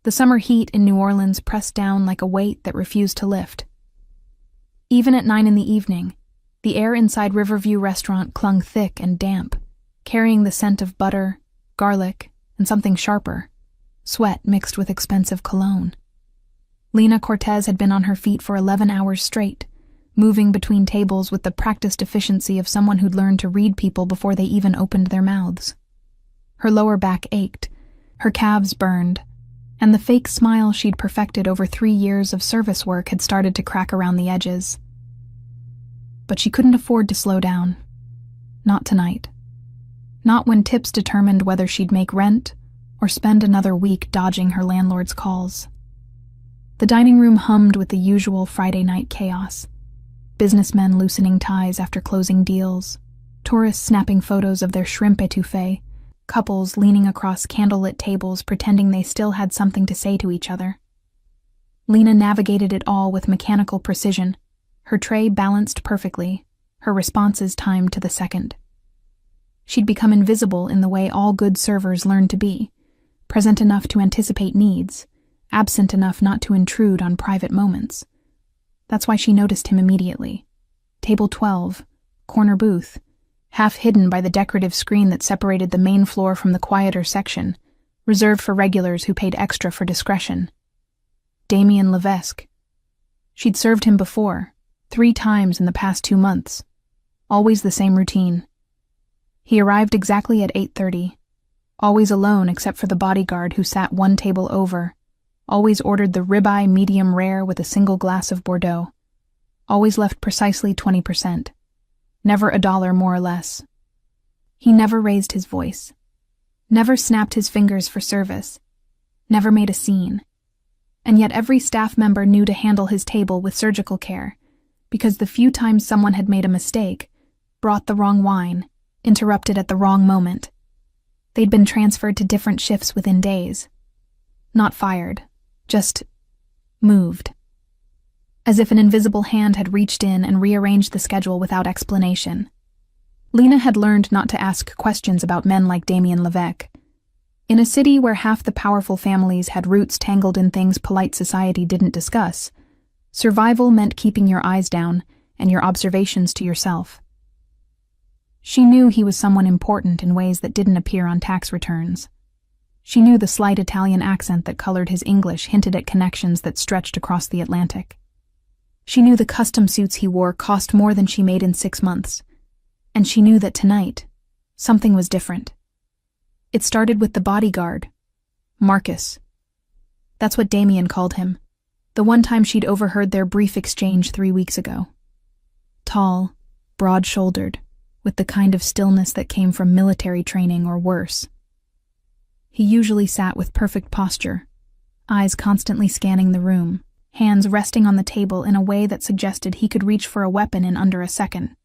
The summer heat in New Orleans pressed down like a weight that refused to lift. Even at 9 in the evening, the air inside Riverview Restaurant clung thick and damp, carrying the scent of butter, garlic, and something sharper, sweat mixed with expensive cologne. Lena Cortez had been on her feet for 11 hours straight, moving between tables with the practiced efficiency of someone who'd learned to read people before they even opened their mouths. Her lower back ached, her calves burned, and the fake smile she'd perfected over 3 years of service work had started to crack around the edges. But she couldn't afford to slow down. Not tonight. Not when tips determined whether she'd make rent or spend another week dodging her landlord's calls. The dining room hummed with the usual Friday night chaos. Businessmen loosening ties after closing deals, tourists snapping photos of their shrimp etouffee, couples leaning across candlelit tables pretending they still had something to say to each other. Lena navigated it all with mechanical precision, her tray balanced perfectly, her responses timed to the second. She'd become invisible in the way all good servers learn to be, present enough to anticipate needs, absent enough not to intrude on private moments. That's why she noticed him immediately. Table 12, corner booth, half hidden by the decorative screen that separated the main floor from the quieter section, reserved for regulars who paid extra for discretion. Damien Levesque. She'd served him before, 3 times in the past 2 months. Always the same routine. He arrived exactly at 8:30, always alone except for the bodyguard who sat 1 table over, always ordered the ribeye medium rare with a single glass of Bordeaux, always left precisely 20%, never $1 more or less. He never raised his voice, never snapped his fingers for service, never made a scene. And yet every staff member knew to handle his table with surgical care, because the few times someone had made a mistake, brought the wrong wine, interrupted at the wrong moment, they'd been transferred to different shifts within days. Not fired, just moved. As if an invisible hand had reached in and rearranged the schedule without explanation. Lena had learned not to ask questions about men like Damien Levesque. In a city where half the powerful families had roots tangled in things polite society didn't discuss, survival meant keeping your eyes down and your observations to yourself. She knew he was someone important in ways that didn't appear on tax returns. She knew the slight Italian accent that colored his English hinted at connections that stretched across the Atlantic. She knew the custom suits he wore cost more than she made in 6 months. And she knew that tonight, something was different. It started with the bodyguard, Marcus. That's what Damien called him, the one time she'd overheard their brief exchange 3 weeks ago. Tall, broad-shouldered, with the kind of stillness that came from military training or worse. He usually sat with perfect posture, eyes constantly scanning the room, hands resting on the table in a way that suggested he could reach for a weapon in under a second.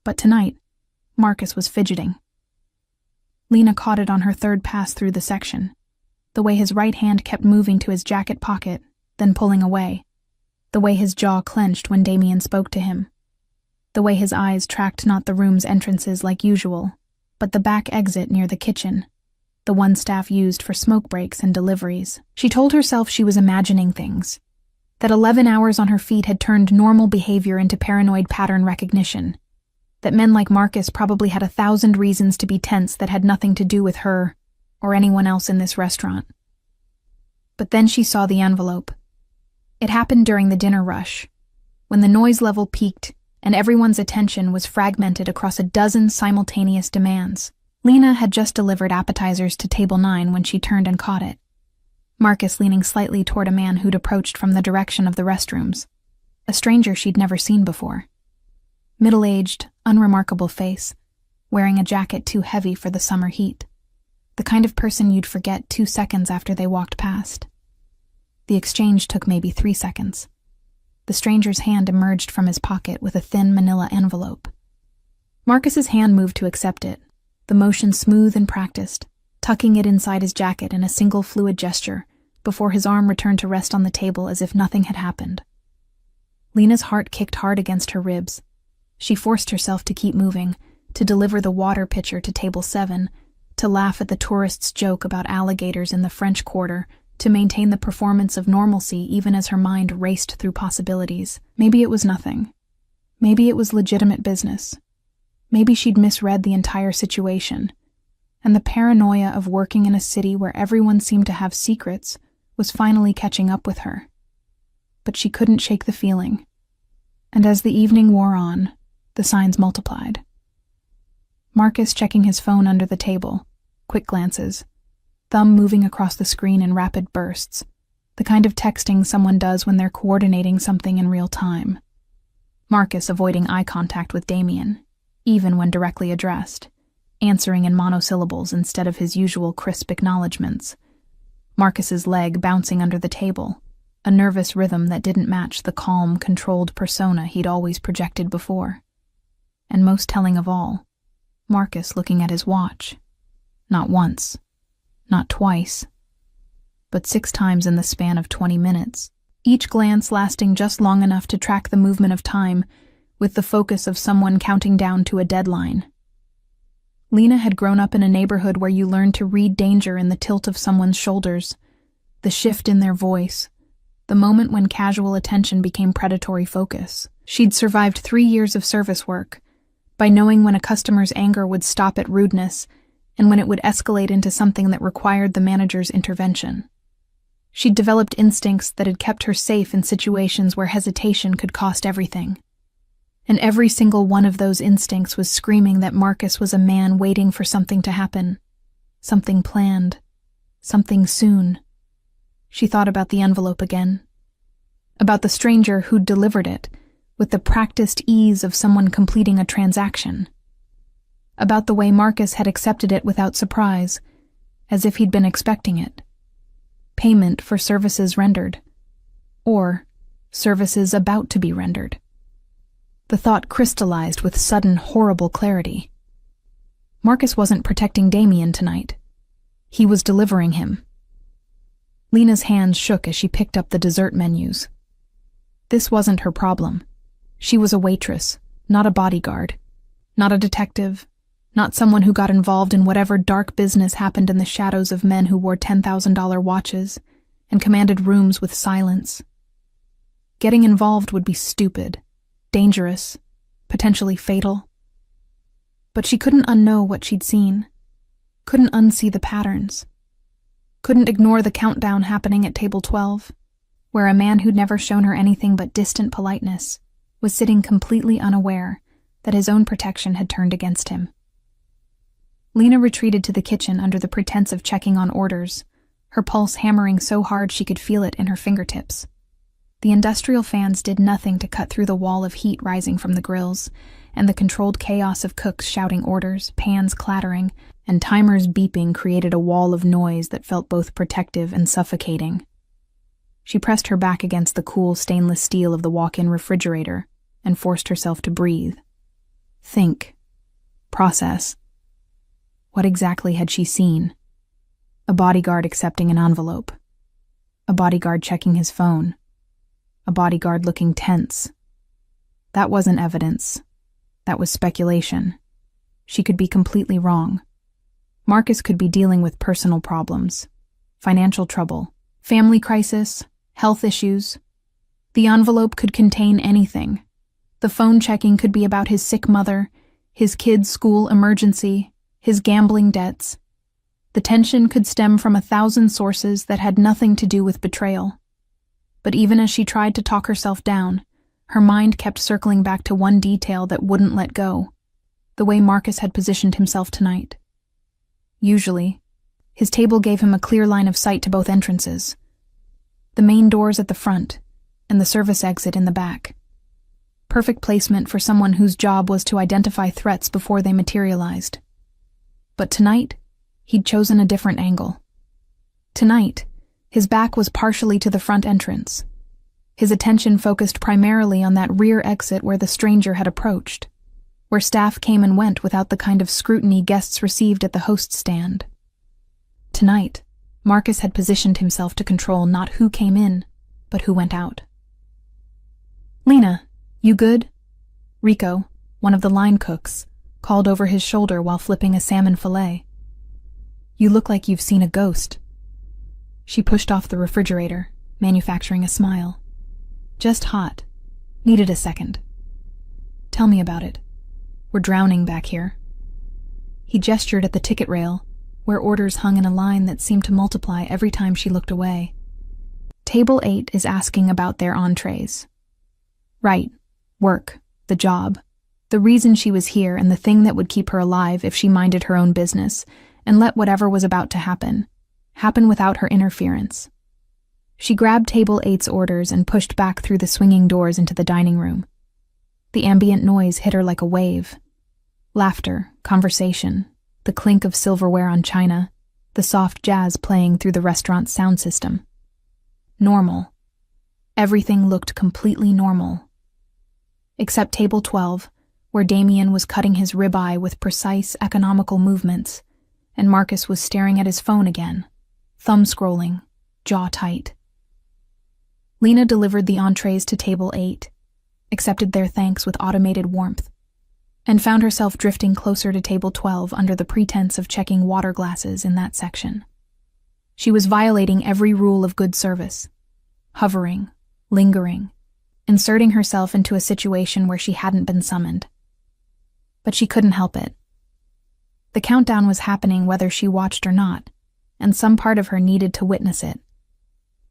But tonight, Marcus was fidgeting. Lena caught it on her 3rd pass through the section, the way his right hand kept moving to his jacket pocket, then pulling away, the way his jaw clenched when Damien spoke to him, the way his eyes tracked not the room's entrances like usual, but the back exit near the kitchen, the one staff used for smoke breaks and deliveries. She told herself she was imagining things, that 11 hours on her feet had turned normal behavior into paranoid pattern recognition, that men like Marcus probably had 1,000 reasons to be tense that had nothing to do with her or anyone else in this restaurant. But then she saw the envelope. It happened during the dinner rush, when the noise level peaked and everyone's attention was fragmented across a dozen simultaneous demands. Lena had just delivered appetizers to table 9 when she turned and caught it. Marcus leaning slightly toward a man who'd approached from the direction of the restrooms, a stranger she'd never seen before. Middle-aged, unremarkable face, wearing a jacket too heavy for the summer heat. The kind of person you'd forget 2 seconds after they walked past. The exchange took maybe 3 seconds. The stranger's hand emerged from his pocket with a thin manila envelope. Marcus's hand moved to accept it, the motion smooth and practiced, tucking it inside his jacket in a single fluid gesture before his arm returned to rest on the table as if nothing had happened. Lena's heart kicked hard against her ribs. She forced herself to keep moving, to deliver the water pitcher to table 7, to laugh at the tourists' joke about alligators in the French Quarter, to maintain the performance of normalcy even as her mind raced through possibilities. Maybe it was nothing. Maybe it was legitimate business. Maybe she'd misread the entire situation, and the paranoia of working in a city where everyone seemed to have secrets was finally catching up with her. But she couldn't shake the feeling, and as the evening wore on, the signs multiplied. Marcus checking his phone under the table, quick glances, thumb moving across the screen in rapid bursts, the kind of texting someone does when they're coordinating something in real time. Marcus avoiding eye contact with Damien, even when directly addressed, answering in monosyllables instead of his usual crisp acknowledgments. Marcus's leg bouncing under the table, a nervous rhythm that didn't match the calm, controlled persona he'd always projected before. And most telling of all, Marcus looking at his watch. Not once, not twice, but 6 times in the span of 20 minutes, each glance lasting just long enough to track the movement of time with the focus of someone counting down to a deadline. Lena had grown up in a neighborhood where you learned to read danger in the tilt of someone's shoulders, the shift in their voice, the moment when casual attention became predatory focus. She'd survived 3 years of service work by knowing when a customer's anger would stop at rudeness and when it would escalate into something that required the manager's intervention. She'd developed instincts that had kept her safe in situations where hesitation could cost everything. And every single one of those instincts was screaming that Marcus was a man waiting for something to happen, something planned, something soon. She thought about the envelope again, about the stranger who'd delivered it with the practiced ease of someone completing a transaction, about the way Marcus had accepted it without surprise, as if he'd been expecting it. Payment for services rendered, or services about to be rendered. The thought crystallized with sudden, horrible clarity. Marcus wasn't protecting Damien tonight. He was delivering him. Lena's hands shook as she picked up the dessert menus. This wasn't her problem. She was a waitress, not a bodyguard, not a detective, not someone who got involved in whatever dark business happened in the shadows of men who wore $10,000 watches and commanded rooms with silence. Getting involved would be stupid, dangerous, potentially fatal. But she couldn't unknow what she'd seen, couldn't unsee the patterns, couldn't ignore the countdown happening at table 12, where a man who'd never shown her anything but distant politeness was sitting completely unaware that his own protection had turned against him. Lena retreated to the kitchen under the pretense of checking on orders, her pulse hammering so hard she could feel it in her fingertips. The industrial fans did nothing to cut through the wall of heat rising from the grills, and the controlled chaos of cooks shouting orders, pans clattering, and timers beeping created a wall of noise that felt both protective and suffocating. She pressed her back against the cool stainless steel of the walk-in refrigerator and forced herself to breathe. Think. Process. What exactly had she seen? A bodyguard accepting an envelope. A bodyguard checking his phone. A bodyguard looking tense. That wasn't evidence. That was speculation. She could be completely wrong. Marcus could be dealing with personal problems, financial trouble, family crisis, health issues. The envelope could contain anything. The phone checking could be about his sick mother, his kid's school emergency, his gambling debts. The tension could stem from 1,000 sources that had nothing to do with betrayal. But even as she tried to talk herself down, her mind kept circling back to one detail that wouldn't let go, the way Marcus had positioned himself tonight. Usually, his table gave him a clear line of sight to both entrances, the main doors at the front and the service exit in the back. Perfect placement for someone whose job was to identify threats before they materialized. But tonight, he'd chosen a different angle. Tonight, his back was partially to the front entrance. His attention focused primarily on that rear exit where the stranger had approached, where staff came and went without the kind of scrutiny guests received at the host stand. Tonight, Marcus had positioned himself to control not who came in, but who went out. "Lena, you good?" Rico, one of the line cooks, called over his shoulder while flipping a salmon fillet. "You look like you've seen a ghost." She pushed off the refrigerator, manufacturing a smile. Just hot. Needed a second. Tell me about it. We're drowning back here. He gestured at the ticket rail, where orders hung in a line that seemed to multiply every time she looked away. Table 8 is asking about their entrees. Right. Work. The job. The reason she was here and the thing that would keep her alive if she minded her own business and let whatever was about to happen without her interference. She grabbed Table 8's orders and pushed back through the swinging doors into the dining room. The ambient noise hit her like a wave. Laughter, conversation, the clink of silverware on china, the soft jazz playing through the restaurant's sound system. Normal. Everything looked completely normal. Except Table 12, where Damien was cutting his ribeye with precise, economical movements, and Marcus was staring at his phone again, thumb scrolling, jaw tight. Lena delivered the entrees to Table 8, accepted their thanks with automated warmth, and found herself drifting closer to Table 12 under the pretense of checking water glasses in that section. She was violating every rule of good service, hovering, lingering, inserting herself into a situation where she hadn't been summoned. But she couldn't help it. The countdown was happening whether she watched or not, and some part of her needed to witness it,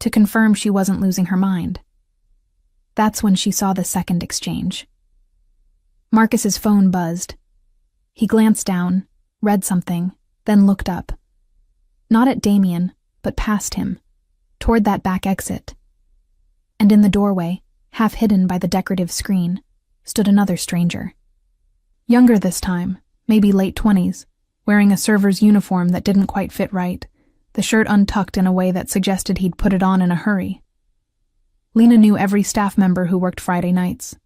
to confirm she wasn't losing her mind. That's when she saw the second exchange. Marcus's phone buzzed. He glanced down, read something, then looked up. Not at Damien, but past him, toward that back exit. And in the doorway, half hidden by the decorative screen, stood another stranger. Younger this time, maybe late 20s, wearing a server's uniform that didn't quite fit right, the shirt untucked in a way that suggested he'd put it on in a hurry. Lena knew every staff member who worked Friday nights.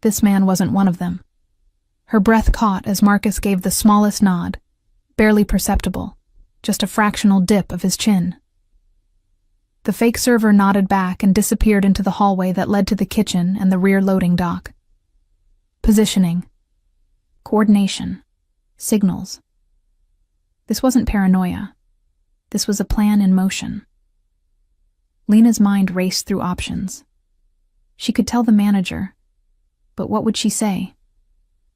This man wasn't one of them. Her breath caught as Marcus gave the smallest nod, barely perceptible, just a fractional dip of his chin. The fake server nodded back and disappeared into the hallway that led to the kitchen and the rear loading dock. Positioning. Coordination. Signals. This wasn't paranoia. This was a plan in motion. Lena's mind raced through options. She could tell the manager, but what would she say?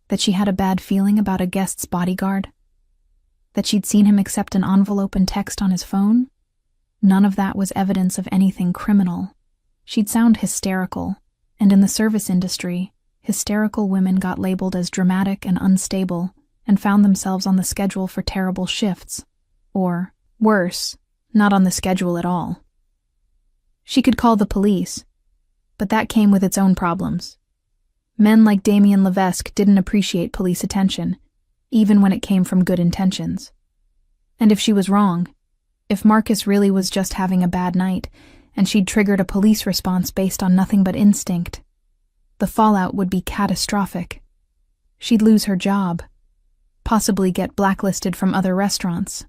That she had a bad feeling about a guest's bodyguard? That she'd seen him accept an envelope and text on his phone? None of that was evidence of anything criminal. She'd sound hysterical, and in the service industry, hysterical women got labeled as dramatic and unstable and found themselves on the schedule for terrible shifts. Or, worse, not on the schedule at all. She could call the police, but that came with its own problems. Men like Damien Levesque didn't appreciate police attention, even when it came from good intentions. And if she was wrong, if Marcus really was just having a bad night, and she'd triggered a police response based on nothing but instinct, the fallout would be catastrophic. She'd lose her job, possibly get blacklisted from other restaurants.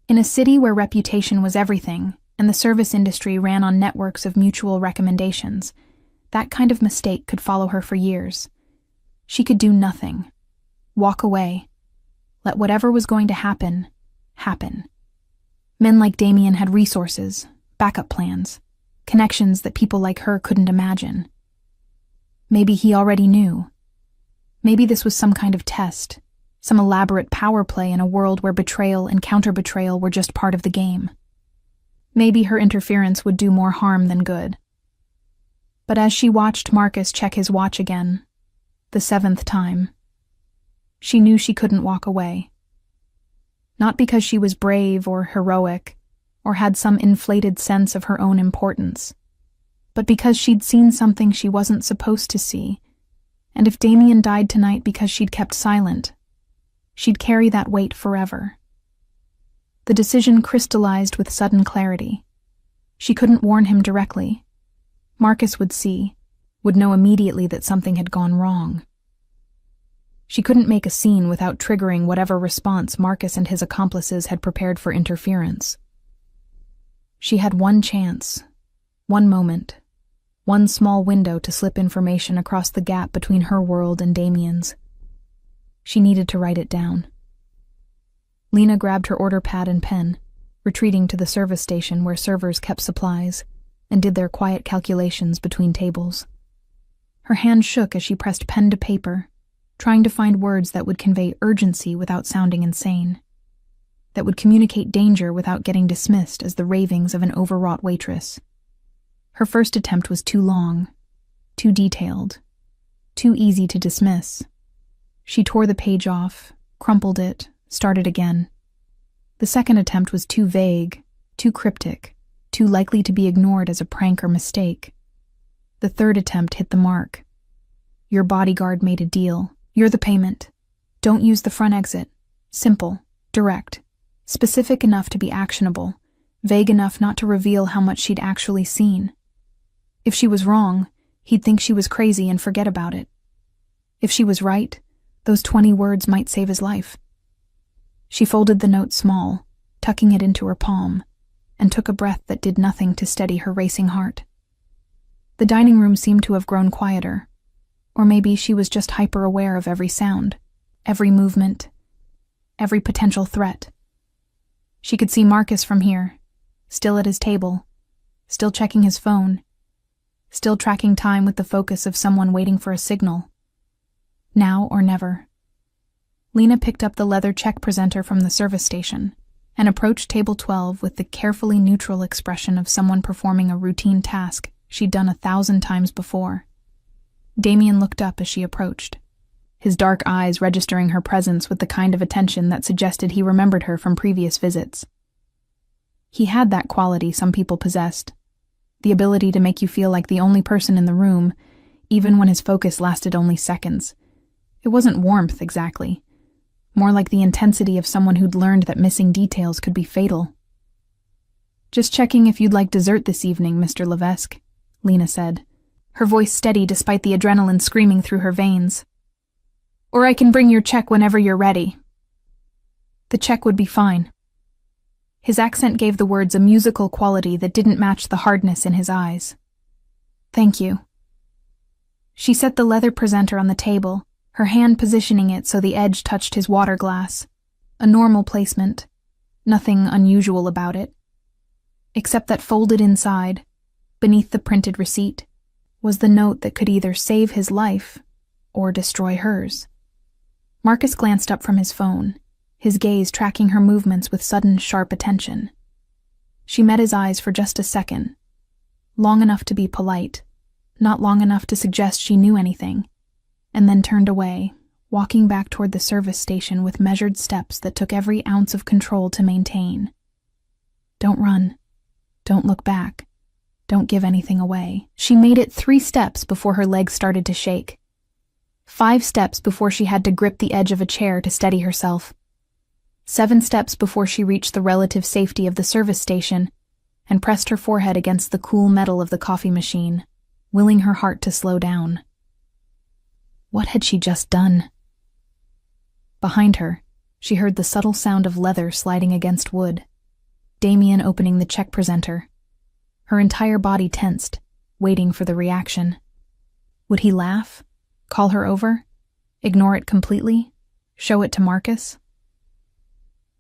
In a city where reputation was everything, and the service industry ran on networks of mutual recommendations, that kind of mistake could follow her for years. She could do nothing. Walk away. Let whatever was going to happen, happen. Men like Damien had resources, backup plans, connections that people like her couldn't imagine. Maybe he already knew. Maybe this was some kind of test, some elaborate power play in a world where betrayal and counter-betrayal were just part of the game. Maybe her interference would do more harm than good. But as she watched Marcus check his watch again, the 7th time, she knew she couldn't walk away. Not because she was brave or heroic, or had some inflated sense of her own importance, but because she'd seen something she wasn't supposed to see, and if Damien died tonight because she'd kept silent, she'd carry that weight forever. The decision crystallized with sudden clarity. She couldn't warn him directly. Marcus would see, would know immediately that something had gone wrong. She couldn't make a scene without triggering whatever response Marcus and his accomplices had prepared for interference. She had one chance, one moment, one small window to slip information across the gap between her world and Damien's. She needed to write it down. Lena grabbed her order pad and pen, retreating to the service station where servers kept supplies and did their quiet calculations between tables. Her hand shook as she pressed pen to paper, trying to find words that would convey urgency without sounding insane, that would communicate danger without getting dismissed as the ravings of an overwrought waitress. Her first attempt was too long, too detailed, too easy to dismiss. She tore the page off, crumpled it, started again. The second attempt was too vague, too cryptic, too likely to be ignored as a prank or mistake. The third attempt hit the mark. Your bodyguard made a deal. You're the payment. Don't use the front exit. Simple, direct, specific enough to be actionable, vague enough not to reveal how much she'd actually seen. If she was wrong, he'd think she was crazy and forget about it. If she was right, those 20 words might save his life. She folded the note small, tucking it into her palm, and took a breath that did nothing to steady her racing heart. The dining room seemed to have grown quieter, or maybe she was just hyper-aware of every sound, every movement, every potential threat. She could see Marcus from here, still at his table, still checking his phone, still tracking time with the focus of someone waiting for a signal. Now or never. Lena picked up the leather check presenter from the service station and approached table 12 with the carefully neutral expression of someone performing a routine task she'd done 1,000 times before. Damien looked up as she approached, his dark eyes registering her presence with the kind of attention that suggested he remembered her from previous visits. He had that quality some people possessed, the ability to make you feel like the only person in the room, even when his focus lasted only seconds. It wasn't warmth, exactly. More like the intensity of someone who'd learned that missing details could be fatal. "Just checking if you'd like dessert this evening, Mr. Levesque," Lena said, her voice steady despite the adrenaline screaming through her veins. "Or I can bring your check whenever you're ready." The check would be fine. His accent gave the words a musical quality that didn't match the hardness in his eyes. "Thank you." She set the leather presenter on the table, her hand positioning it so the edge touched his water glass. A normal placement, nothing unusual about it. Except that folded inside, beneath the printed receipt, was the note that could either save his life or destroy hers. Marcus glanced up from his phone, his gaze tracking her movements with sudden, sharp attention. She met his eyes for just a second, long enough to be polite, not long enough to suggest she knew anything, and then turned away, walking back toward the service station with measured steps that took every ounce of control to maintain. Don't run. Don't look back. Don't give anything away. She made it 3 steps before her legs started to shake. 5 steps before she had to grip the edge of a chair to steady herself. 7 steps before she reached the relative safety of the service station and pressed her forehead against the cool metal of the coffee machine, willing her heart to slow down. What had she just done? Behind her, she heard the subtle sound of leather sliding against wood. Damien opening the check presenter. Her entire body tensed, waiting for the reaction. Would he laugh? Call her over? Ignore it completely? Show it to Marcus?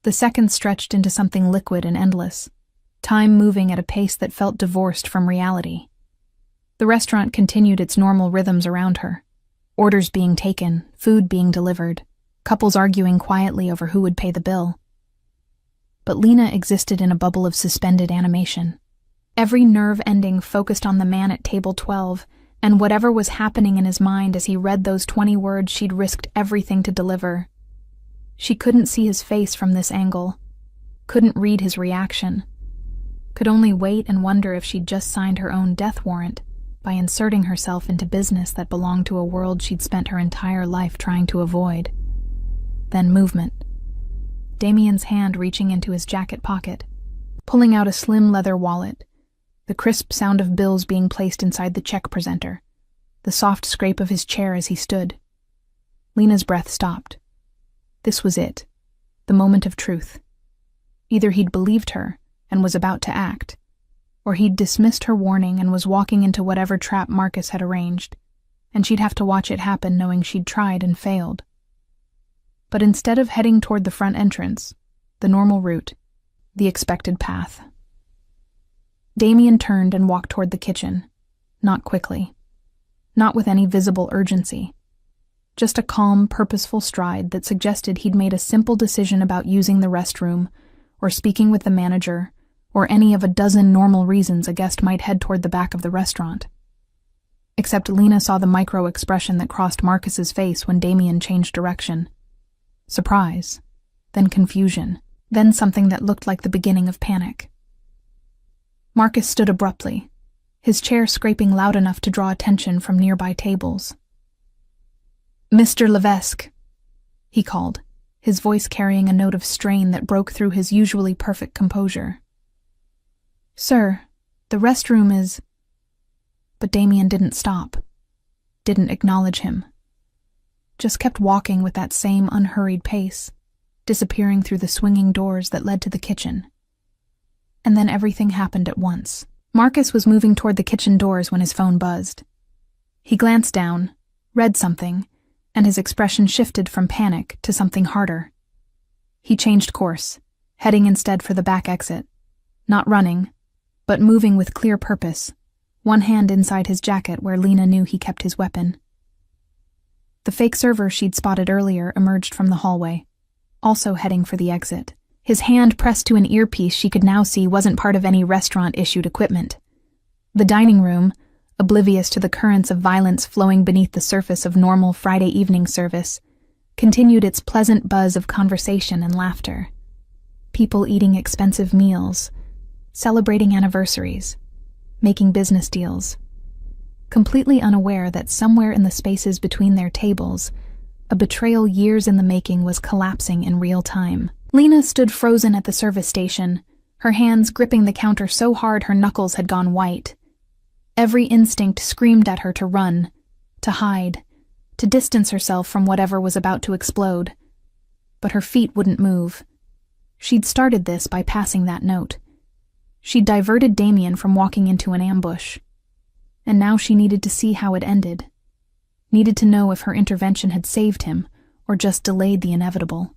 The seconds stretched into something liquid and endless, time moving at a pace that felt divorced from reality. The restaurant continued its normal rhythms around her. Orders being taken, food being delivered, couples arguing quietly over who would pay the bill. But Lena existed in a bubble of suspended animation. Every nerve ending focused on the man at table 12, and whatever was happening in his mind as he read those 20 words she'd risked everything to deliver. She couldn't see his face from this angle, couldn't read his reaction, could only wait and wonder if she'd just signed her own death warrant by inserting herself into business that belonged to a world she'd spent her entire life trying to avoid. Then movement. Damien's hand reaching into his jacket pocket, pulling out a slim leather wallet, the crisp sound of bills being placed inside the check presenter, the soft scrape of his chair as he stood. Lena's breath stopped. This was it, the moment of truth. Either he'd believed her and was about to act, or he'd dismissed her warning and was walking into whatever trap Marcus had arranged, and she'd have to watch it happen knowing she'd tried and failed. But instead of heading toward the front entrance, the normal route, the expected path. Damien turned and walked toward the kitchen, not quickly, not with any visible urgency. Just a calm, purposeful stride that suggested he'd made a simple decision about using the restroom, or speaking with the manager, or any of a dozen normal reasons a guest might head toward the back of the restaurant. Except Lena saw the micro-expression that crossed Marcus's face when Damien changed direction. Surprise, then confusion, then something that looked like the beginning of panic. Marcus stood abruptly, his chair scraping loud enough to draw attention from nearby tables. "Mr. Levesque," he called, his voice carrying a note of strain that broke through his usually perfect composure. "Sir, the restroom is—" But Damien didn't stop, didn't acknowledge him. Just kept walking with that same unhurried pace, disappearing through the swinging doors that led to the kitchen. And then everything happened at once. Marcus was moving toward the kitchen doors when his phone buzzed. He glanced down, read something, and his expression shifted from panic to something harder. He changed course, heading instead for the back exit, not running, but moving with clear purpose, one hand inside his jacket where Lena knew he kept his weapon. The fake server she'd spotted earlier emerged from the hallway, also heading for the exit. His hand pressed to an earpiece she could now see wasn't part of any restaurant-issued equipment. The dining room, oblivious to the currents of violence flowing beneath the surface of normal Friday evening service, continued its pleasant buzz of conversation and laughter. People eating expensive meals, celebrating anniversaries, making business deals, completely unaware that somewhere in the spaces between their tables, a betrayal years in the making was collapsing in real time. Lena stood frozen at the service station, her hands gripping the counter so hard her knuckles had gone white. Every instinct screamed at her to run, to hide, to distance herself from whatever was about to explode. But her feet wouldn't move. She'd started this by passing that note. She'd diverted Damien from walking into an ambush. And now she needed to see how it ended. Needed to know if her intervention had saved him or just delayed the inevitable.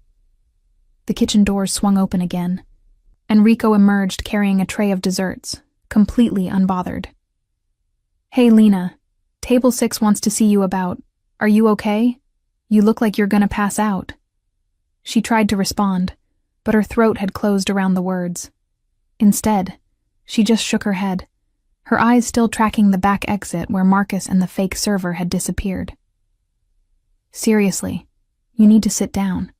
The kitchen doors swung open again, and Rico emerged carrying a tray of desserts, completely unbothered. "Hey, Lena, Table 6 wants to see you about. Are you okay? You look like you're gonna pass out." She tried to respond, but her throat had closed around the words. Instead, she just shook her head, her eyes still tracking the back exit where Marcus and the fake server had disappeared. "Seriously, you need to sit down."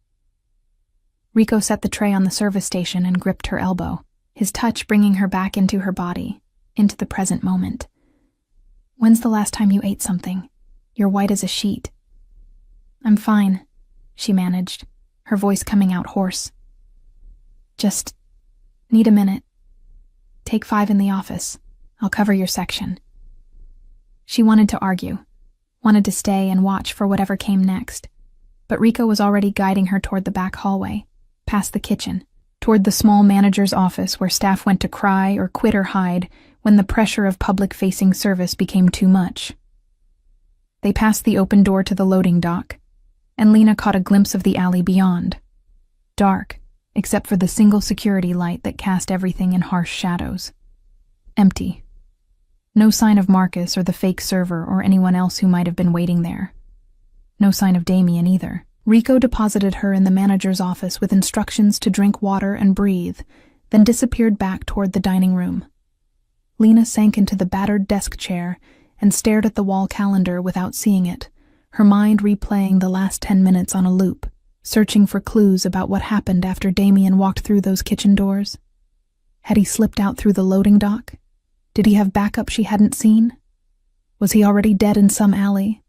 Rico set the tray on the service station and gripped her elbow, his touch bringing her back into her body, into the present moment. "When's the last time you ate something? You're white as a sheet." "I'm fine," she managed, her voice coming out hoarse. "Just need a minute. Take 5 in the office. I'll cover your section." She wanted to argue, wanted to stay and watch for whatever came next, but Rico was already guiding her toward the back hallway, past the kitchen, toward the small manager's office where staff went to cry or quit or hide when the pressure of public-facing service became too much. They passed the open door to the loading dock, and Lena caught a glimpse of the alley beyond. Dark, except for the single security light that cast everything in harsh shadows. Empty. No sign of Marcus or the fake server or anyone else who might have been waiting there. No sign of Damien either. Rico deposited her in the manager's office with instructions to drink water and breathe, then disappeared back toward the dining room. Lena sank into the battered desk chair and stared at the wall calendar without seeing it, her mind replaying the last 10 minutes on a loop, searching for clues about what happened after Damien walked through those kitchen doors. Had he slipped out through the loading dock? Did he have backup she hadn't seen? Was he already dead in some alley,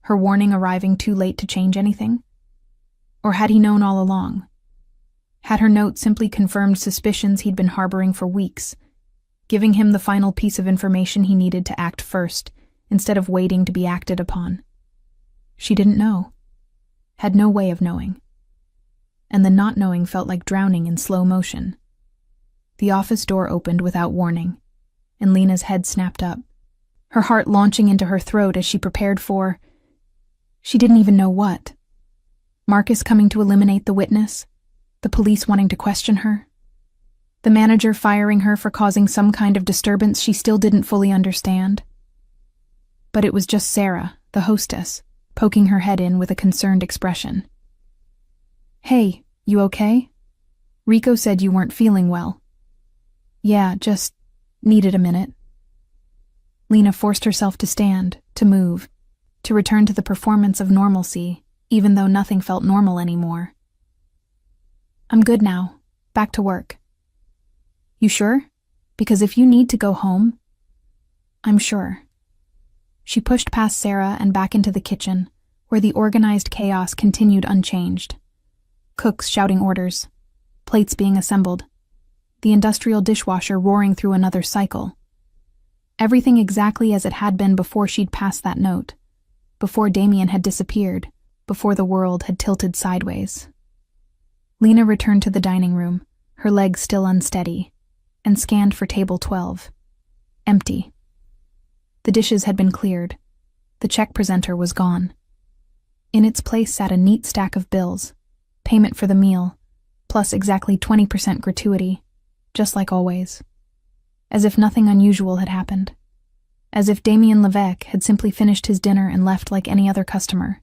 her warning arriving too late to change anything? Or had he known all along? Had her note simply confirmed suspicions he'd been harboring for weeks, giving him the final piece of information he needed to act first, instead of waiting to be acted upon? She didn't know. Had no way of knowing. And the not knowing felt like drowning in slow motion. The office door opened without warning, and Lena's head snapped up, her heart launching into her throat as she prepared for— she didn't even know what. Marcus coming to eliminate the witness? The police wanting to question her? The manager firing her for causing some kind of disturbance she still didn't fully understand. But it was just Sarah, the hostess, poking her head in with a concerned expression. "Hey, you okay? Rico said you weren't feeling well." "Yeah, just needed a minute." Lena forced herself to stand, to move, to return to the performance of normalcy, even though nothing felt normal anymore. "I'm good now. Back to work." "You sure? Because if you need to go home..." "I'm sure." She pushed past Sarah and back into the kitchen, where the organized chaos continued unchanged. Cooks shouting orders, plates being assembled, the industrial dishwasher roaring through another cycle. Everything exactly as it had been before she'd passed that note, before Damien had disappeared, before the world had tilted sideways. Lena returned to the dining room, her legs still unsteady, and scanned for table 12. Empty. The dishes had been cleared. The check presenter was gone. In its place sat a neat stack of bills, payment for the meal, plus exactly 20% gratuity, just like always. As if nothing unusual had happened. As if Damien Levesque had simply finished his dinner and left like any other customer.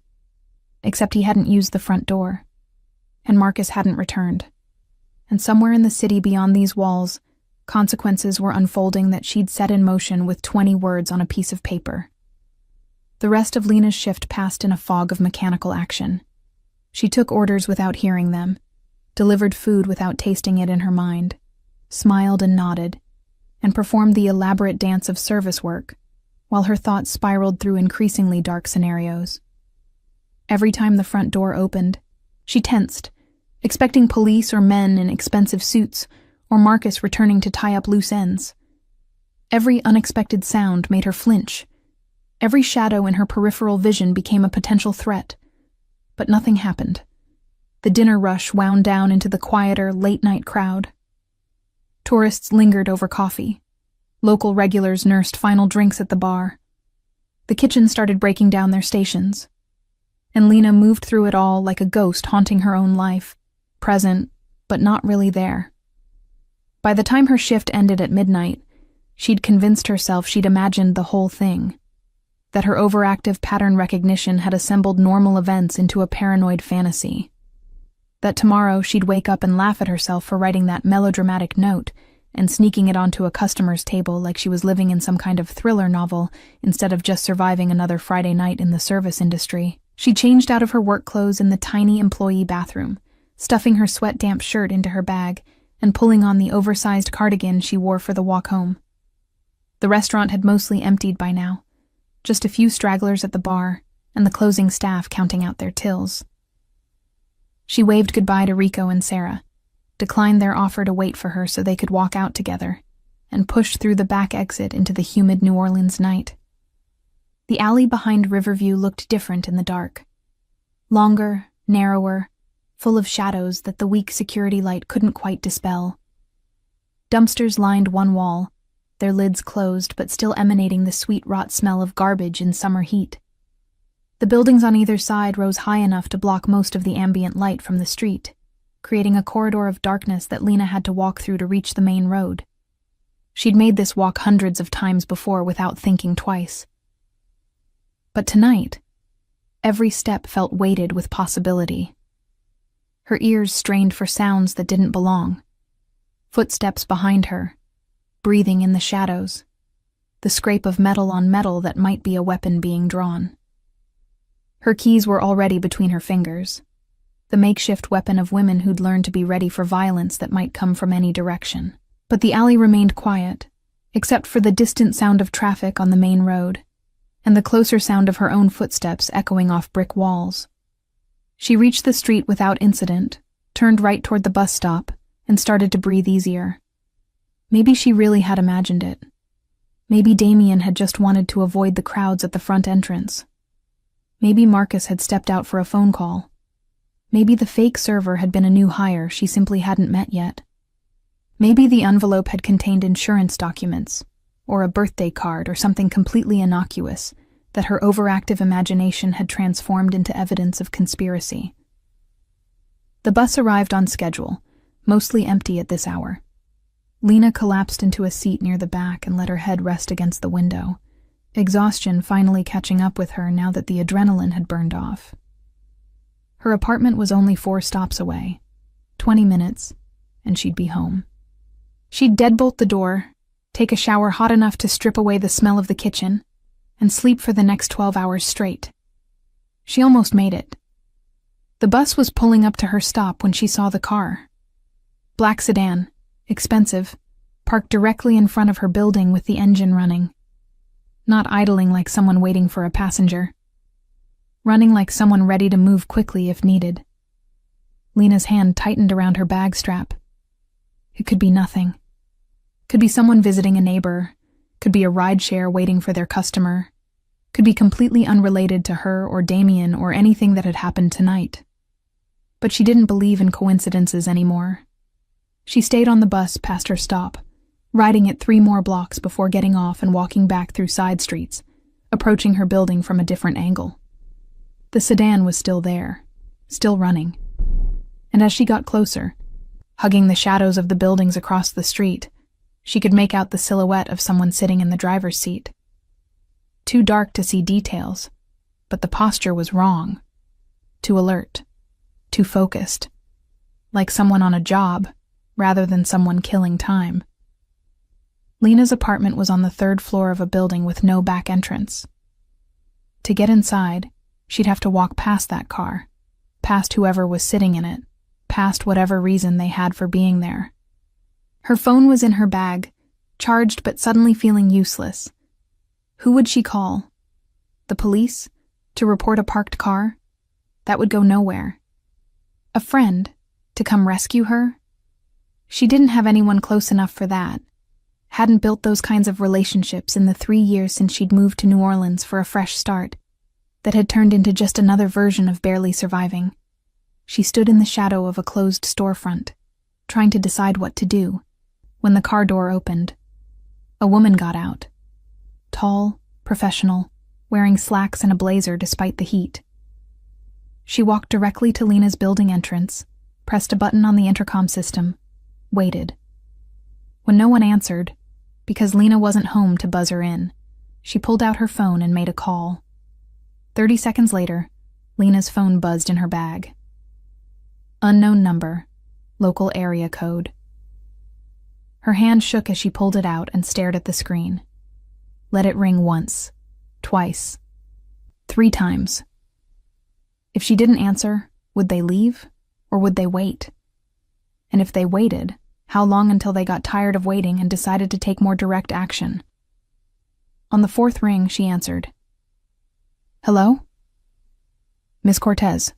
Except he hadn't used the front door. And Marcus hadn't returned. And somewhere in the city beyond these walls, consequences were unfolding that she'd set in motion with 20 words on a piece of paper. The rest of Lena's shift passed in a fog of mechanical action. She took orders without hearing them, delivered food without tasting it in her mind, smiled and nodded, and performed the elaborate dance of service work, while her thoughts spiraled through increasingly dark scenarios. Every time the front door opened, she tensed, expecting police or men in expensive suits, or Marcus returning to tie up loose ends. Every unexpected sound made her flinch. Every shadow in her peripheral vision became a potential threat. But nothing happened. The dinner rush wound down into the quieter, late-night crowd. Tourists lingered over coffee. Local regulars nursed final drinks at the bar. The kitchen started breaking down their stations. And Lena moved through it all like a ghost haunting her own life, present, but not really there. By the time her shift ended at midnight, she'd convinced herself she'd imagined the whole thing, that her overactive pattern recognition had assembled normal events into a paranoid fantasy. That tomorrow she'd wake up and laugh at herself for writing that melodramatic note and sneaking it onto a customer's table like she was living in some kind of thriller novel instead of just surviving another Friday night in the service industry. She changed out of her work clothes in the tiny employee bathroom, stuffing her sweat-damp shirt into her bag and pulling on the oversized cardigan she wore for the walk home. The restaurant had mostly emptied by now, just a few stragglers at the bar and the closing staff counting out their tills. She waved goodbye to Rico and Sarah, declined their offer to wait for her so they could walk out together, and pushed through the back exit into the humid New Orleans night. The alley behind Riverview looked different in the dark. Longer, narrower, full of shadows that the weak security light couldn't quite dispel. Dumpsters lined one wall, their lids closed but still emanating the sweet rot smell of garbage in summer heat. The buildings on either side rose high enough to block most of the ambient light from the street, creating a corridor of darkness that Lena had to walk through to reach the main road. She'd made this walk hundreds of times before without thinking twice. But tonight, every step felt weighted with possibility. Her ears strained for sounds that didn't belong. Footsteps behind her, breathing in the shadows, the scrape of metal on metal that might be a weapon being drawn. Her keys were already between her fingers, the makeshift weapon of women who'd learned to be ready for violence that might come from any direction. But the alley remained quiet, except for the distant sound of traffic on the main road, and the closer sound of her own footsteps echoing off brick walls. She reached the street without incident, turned right toward the bus stop, and started to breathe easier. Maybe she really had imagined it. Maybe Damien had just wanted to avoid the crowds at the front entrance. Maybe Marcus had stepped out for a phone call. Maybe the fake server had been a new hire she simply hadn't met yet. Maybe the envelope had contained insurance documents, or a birthday card, or something completely innocuous that her overactive imagination had transformed into evidence of conspiracy. The bus arrived on schedule, mostly empty at this hour. Lena collapsed into a seat near the back and let her head rest against the window, exhaustion finally catching up with her now that the adrenaline had burned off. Her apartment was only 4 stops away, 20 minutes, and she'd be home. She'd deadbolt the door, take a shower hot enough to strip away the smell of the kitchen, and sleep for the next 12 hours straight. She almost made it. The bus was pulling up to her stop when she saw the car. Black sedan, expensive, parked directly in front of her building with the engine running. Not idling like someone waiting for a passenger. Running like someone ready to move quickly if needed. Lena's hand tightened around her bag strap. It could be nothing. Could be someone visiting a neighbor. Could be a rideshare waiting for their customer. Could be completely unrelated to her or Damien or anything that had happened tonight. But she didn't believe in coincidences anymore. She stayed on the bus past her stop, riding it 3 more blocks before getting off and walking back through side streets, approaching her building from a different angle. The sedan was still there, still running. And as she got closer, hugging the shadows of the buildings across the street, she could make out the silhouette of someone sitting in the driver's seat. Too dark to see details, but the posture was wrong. Too alert, too focused, like someone on a job rather than someone killing time. Lena's apartment was on the 3rd floor of a building with no back entrance. To get inside, she'd have to walk past that car, past whoever was sitting in it, past whatever reason they had for being there. Her phone was in her bag, charged but suddenly feeling useless. Who would she call? The police? To report a parked car? That would go nowhere. A friend? To come rescue her? She didn't have anyone close enough for that. Hadn't built those kinds of relationships in the 3 years since she'd moved to New Orleans for a fresh start, that had turned into just another version of barely surviving. She stood in the shadow of a closed storefront, trying to decide what to do, when the car door opened. A woman got out. Tall, professional, wearing slacks and a blazer despite the heat. She walked directly to Lena's building entrance, pressed a button on the intercom system, waited. When no one answered, because Lena wasn't home to buzz her in, she pulled out her phone and made a call. 30 seconds later, Lena's phone buzzed in her bag. Unknown number, local area code. Her hand shook as she pulled it out and stared at the screen. Let it ring once, twice, 3 times. If she didn't answer, would they leave, or would they wait? And if they waited, how long until they got tired of waiting and decided to take more direct action? On the 4th ring, she answered. Hello? Miss Cortez.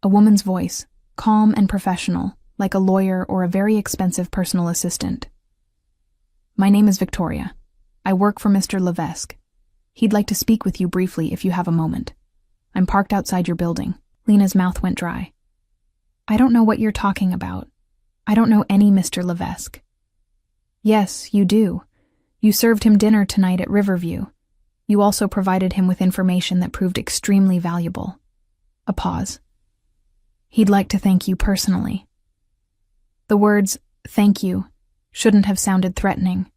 A woman's voice, calm and professional, like a lawyer or a very expensive personal assistant. My name is Victoria. I work for Mr. Levesque. He'd like to speak with you briefly if you have a moment. I'm parked outside your building. Lena's mouth went dry. I don't know what you're talking about. I don't know any Mr. Levesque. Yes, you do. You served him dinner tonight at Riverview. You also provided him with information that proved extremely valuable. A pause. He'd like to thank you personally. The words, thank you, shouldn't have sounded threatening.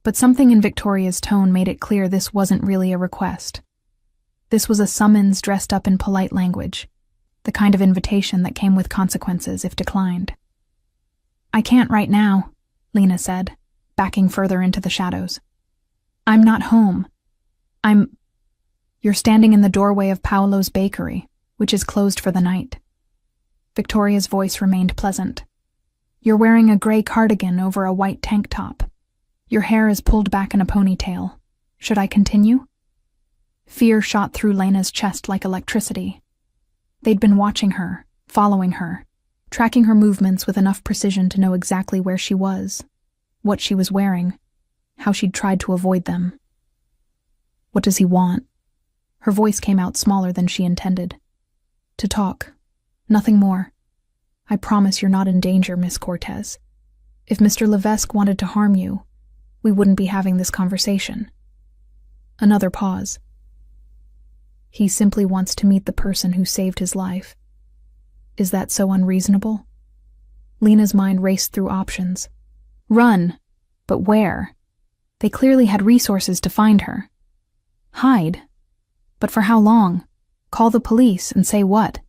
But something in Victoria's tone made it clear this wasn't really a request. This was a summons dressed up in polite language, the kind of invitation that came with consequences if declined. I can't right now, Lena said, backing further into the shadows. I'm not home. You're standing in the doorway of Paolo's bakery, which is closed for the night. Victoria's voice remained pleasant. You're wearing a gray cardigan over a white tank top. Your hair is pulled back in a ponytail. Should I continue? Fear shot through Lena's chest like electricity. They'd been watching her, following her, tracking her movements with enough precision to know exactly where she was, what she was wearing, how she'd tried to avoid them. What does he want? Her voice came out smaller than she intended. To talk. Nothing more. I promise you're not in danger, Miss Cortez. If Mr. Levesque wanted to harm you, we wouldn't be having this conversation. Another pause. He simply wants to meet the person who saved his life. Is that so unreasonable? Lena's mind raced through options. Run. But where? They clearly had resources to find her. Hide. But for how long? Call the police and say what?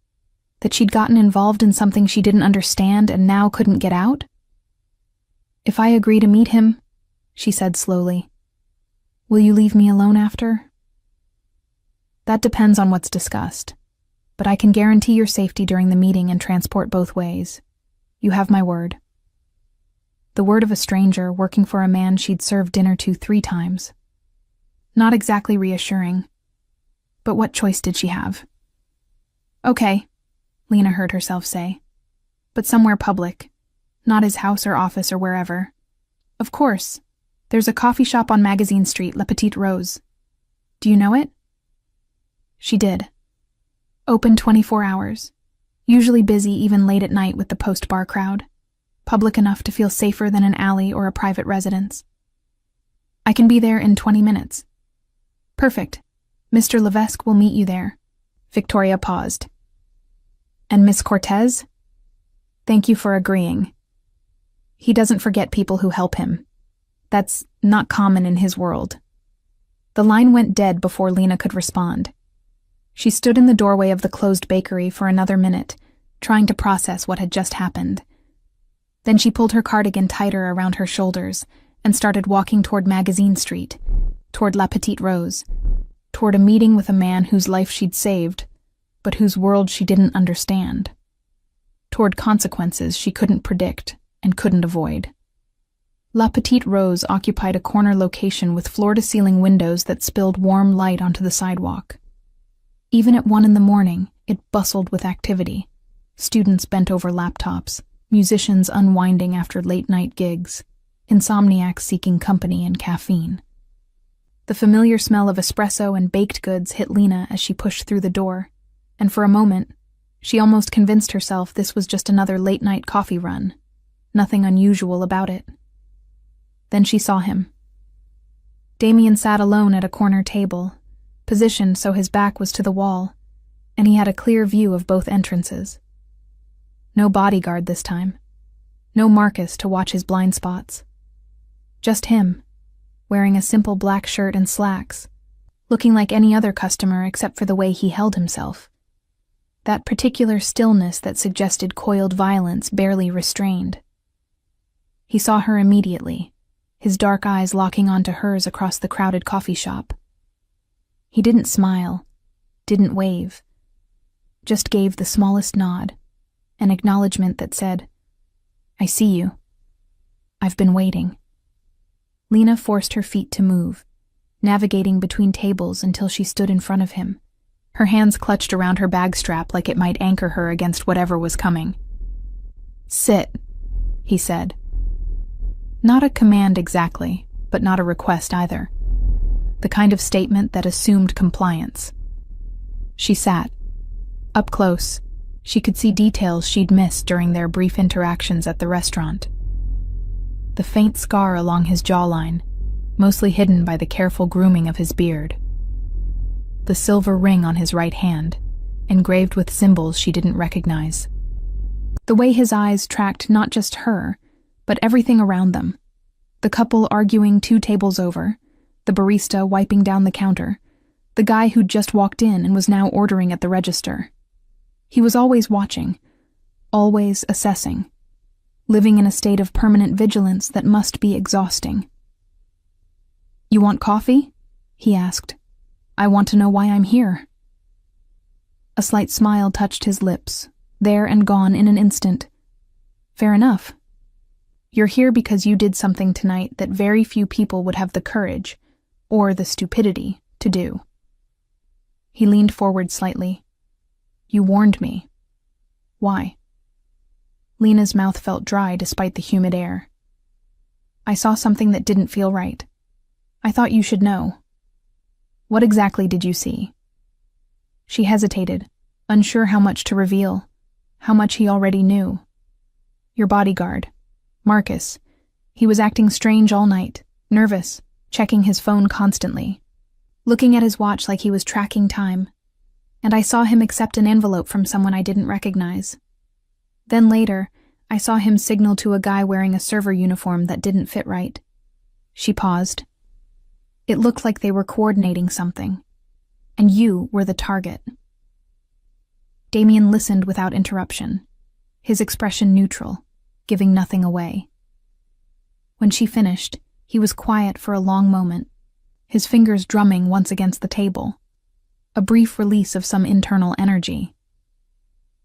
That she'd gotten involved in something she didn't understand and now couldn't get out? If I agree to meet him, she said slowly, will you leave me alone after? That depends on what's discussed, but I can guarantee your safety during the meeting and transport both ways. You have my word. The word of a stranger working for a man she'd served dinner to 3 times. Not exactly reassuring. But what choice did she have? Okay, Lena heard herself say. But somewhere public. Not his house or office or wherever. Of course. There's a coffee shop on Magazine Street, La Petite Rose. Do you know it? She did. Open 24 hours. Usually busy even late at night with the post-bar crowd. Public enough to feel safer than an alley or a private residence. I can be there in 20 minutes. Perfect. Mr. Levesque will meet you there. Victoria paused. And Miss Cortez? Thank you for agreeing. He doesn't forget people who help him. That's not common in his world. The line went dead before Lena could respond. She stood in the doorway of the closed bakery for another minute, trying to process what had just happened. Then she pulled her cardigan tighter around her shoulders and started walking toward Magazine Street, toward La Petite Rose, toward a meeting with a man whose life she'd saved, but whose world she didn't understand, toward consequences she couldn't predict and couldn't avoid. La Petite Rose occupied a corner location with floor-to-ceiling windows that spilled warm light onto the sidewalk. Even at 1 a.m, it bustled with activity. Students bent over laptops, musicians unwinding after late-night gigs, insomniacs seeking company and caffeine. The familiar smell of espresso and baked goods hit Lena as she pushed through the door, and for a moment, she almost convinced herself this was just another late-night coffee run. Nothing unusual about it. Then she saw him. Damien sat alone at a corner table, positioned so his back was to the wall, and he had a clear view of both entrances. No bodyguard this time. No Marcus to watch his blind spots. Just him, wearing a simple black shirt and slacks, looking like any other customer except for the way he held himself. That particular stillness that suggested coiled violence barely restrained. He saw her immediately, his dark eyes locking onto hers across the crowded coffee shop. He didn't smile, didn't wave, just gave the smallest nod, an acknowledgement that said, I see you. I've been waiting. Lena forced her feet to move, navigating between tables until she stood in front of him, her hands clutched around her bag strap like it might anchor her against whatever was coming. Sit, he said. Not a command exactly, but not a request either. The kind of statement that assumed compliance. She sat. Up close, she could see details she'd missed during their brief interactions at the restaurant. The faint scar along his jawline, mostly hidden by the careful grooming of his beard. The silver ring on his right hand, engraved with symbols she didn't recognize. The way his eyes tracked not just her, but everything around them. The couple arguing 2 tables over, the barista wiping down the counter, the guy who'd just walked in and was now ordering at the register. He was always watching, always assessing, living in a state of permanent vigilance that must be exhausting. You want coffee? He asked. I want to know why I'm here. A slight smile touched his lips, there and gone in an instant. Fair enough. You're here because you did something tonight that very few people would have the courage, or the stupidity, to do. He leaned forward slightly. You warned me. Why? Lena's mouth felt dry despite the humid air. I saw something that didn't feel right. I thought you should know. What exactly did you see? She hesitated, unsure how much to reveal, how much he already knew. Your bodyguard, Marcus. He was acting strange all night, nervous, checking his phone constantly, looking at his watch like he was tracking time. And I saw him accept an envelope from someone I didn't recognize. Then later, I I saw him signal to a guy wearing a server uniform that didn't fit right. She paused. It looked like they were coordinating something, and you were the target. Damien listened without interruption, his expression neutral, giving nothing away. When she finished, he was quiet for a long moment, his fingers drumming once against the table, a brief release of some internal energy.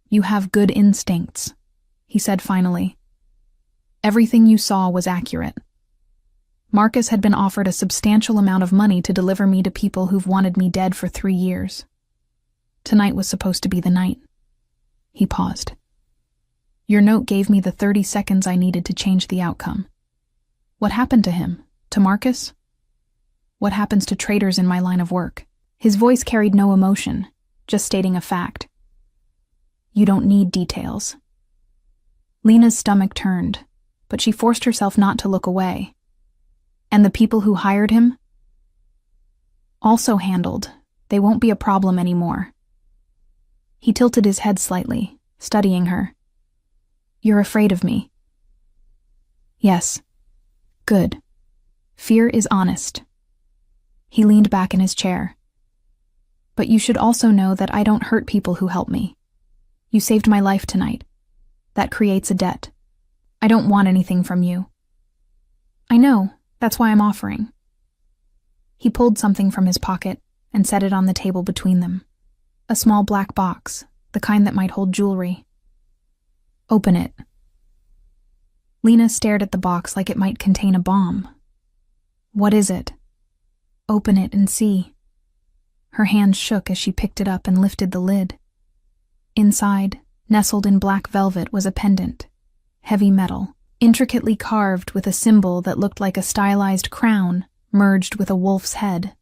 "You have good instincts," he said finally. "Everything you saw was accurate. Marcus had been offered a substantial amount of money to deliver me to people who've wanted me dead for 3 years. Tonight was supposed to be the night." He paused. "Your note gave me the 30 seconds I needed to change the outcome. What happened to him? To Marcus? What happens to traitors in my line of work?" His voice carried no emotion, just stating a fact. "You don't need details." Lena's stomach turned, but she forced herself not to look away. "And the people who hired him?" "Also handled. They won't be a problem anymore." He tilted his head slightly, studying her. "You're afraid of me?" "Yes." "Good. Fear is honest." He leaned back in his chair. "But you should also know that I don't hurt people who help me. You saved my life tonight. That creates a debt. I don't want anything from you." "I know. That's why I'm offering." He pulled something from his pocket and set it on the table between them. A small black box, the kind that might hold jewelry. "Open it." Lena stared at the box like it might contain a bomb. "What is it?" "Open it and see." Her hands shook as she picked it up and lifted the lid. Inside, nestled in black velvet, was a pendant, heavy metal, intricately carved with a symbol that looked like a stylized crown merged with a wolf's head.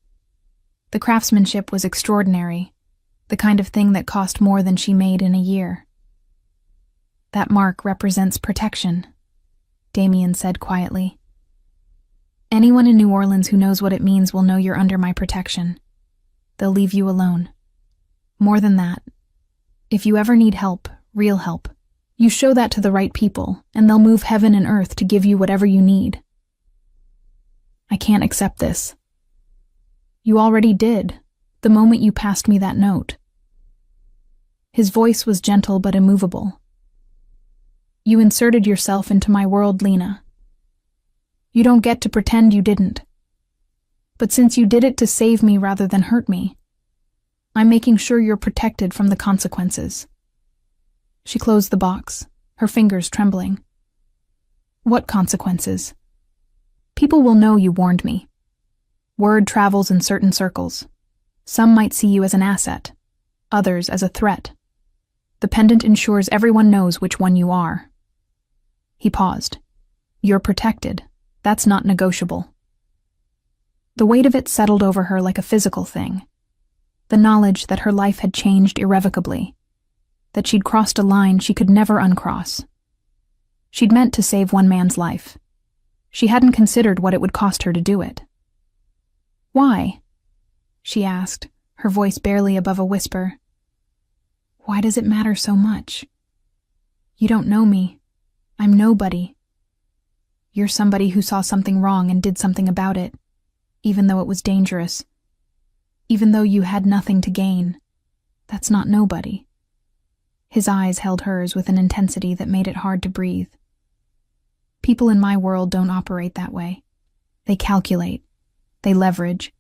The craftsmanship was extraordinary, the kind of thing that cost more than she made in a year. "That mark represents protection," Damien said quietly. "Anyone in New Orleans who knows what it means will know you're under my protection. They'll leave you alone. More than that, if you ever need help, real help, you show that to the right people, and they'll move heaven and earth to give you whatever you need." "I can't accept this." "You already did, the moment you passed me that note." His voice was gentle but immovable. "You inserted yourself into my world, Lena. You don't get to pretend you didn't. But since you did it to save me rather than hurt me, I'm making sure you're protected from the consequences." She closed the box, her fingers trembling. "What consequences?" "People will know you warned me. Word travels in certain circles. Some might see you as an asset, others as a threat. The pendant ensures everyone knows which one you are." He paused. "You're protected. That's not negotiable." The weight of it settled over her like a physical thing. The knowledge that her life had changed irrevocably, that she'd crossed a line she could never uncross. She'd meant to save one man's life. She hadn't considered what it would cost her to do it. "Why?" she asked, her voice barely above a whisper. "Why does it matter so much? You don't know me. I'm nobody. You're somebody who saw something wrong and did something about it, even though it was dangerous. Even though you had nothing to gain. That's not nobody." His eyes held hers with an intensity that made it hard to breathe. "People in my world don't operate that way. They calculate. They leverage.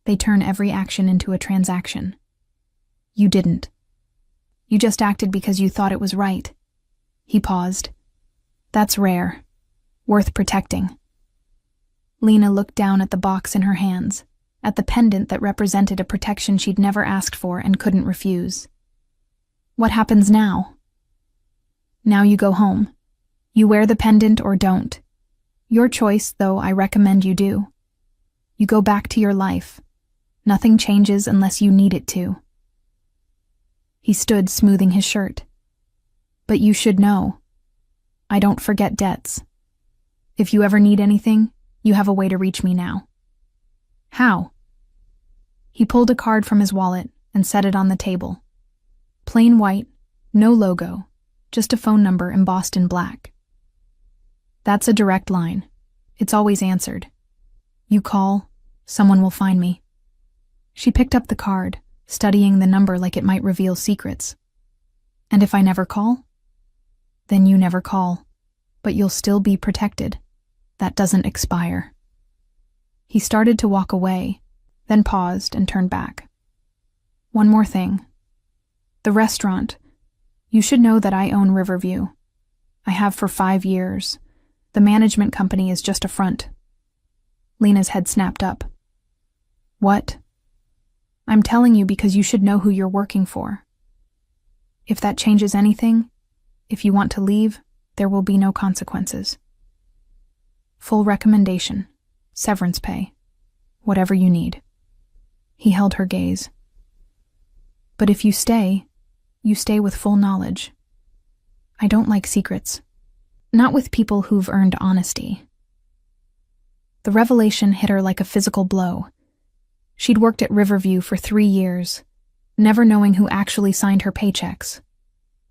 They turn every action into a transaction. You didn't. You just acted because you thought it was right." He paused. "That's rare. Worth protecting." Lena looked down at the box in her hands, at the pendant that represented a protection she'd never asked for and couldn't refuse. "What happens now?" "Now you go home. You wear the pendant or don't. Your choice, though I recommend you do. You go back to your life. Nothing changes unless you need it to." He stood smoothing his shirt. "But you should know. I don't forget debts. If you ever need anything, you have a way to reach me now." "How?" He pulled a card from his wallet and set it on the table. Plain white, no logo, just a phone number embossed in black. "That's a direct line. It's always answered. You call, someone will find me." She picked up the card, studying the number like it might reveal secrets. "And if I never call?" "Then you never call, but you'll still be protected. That doesn't expire." He started to walk away, then paused and turned back. "One more thing. The restaurant. You should know that I own Riverview. I have for 5 years. The management company is just a front." Lena's head snapped up. "What?" "I'm telling you because you should know who you're working for. If that changes anything, if you want to leave, there will be no consequences. Full recommendation, severance pay, whatever you need." He held her gaze. "But if you stay with full knowledge. I don't like secrets. Not with people who've earned honesty." The revelation hit her like a physical blow. She'd worked at Riverview for 3 years, never knowing who actually signed her paychecks,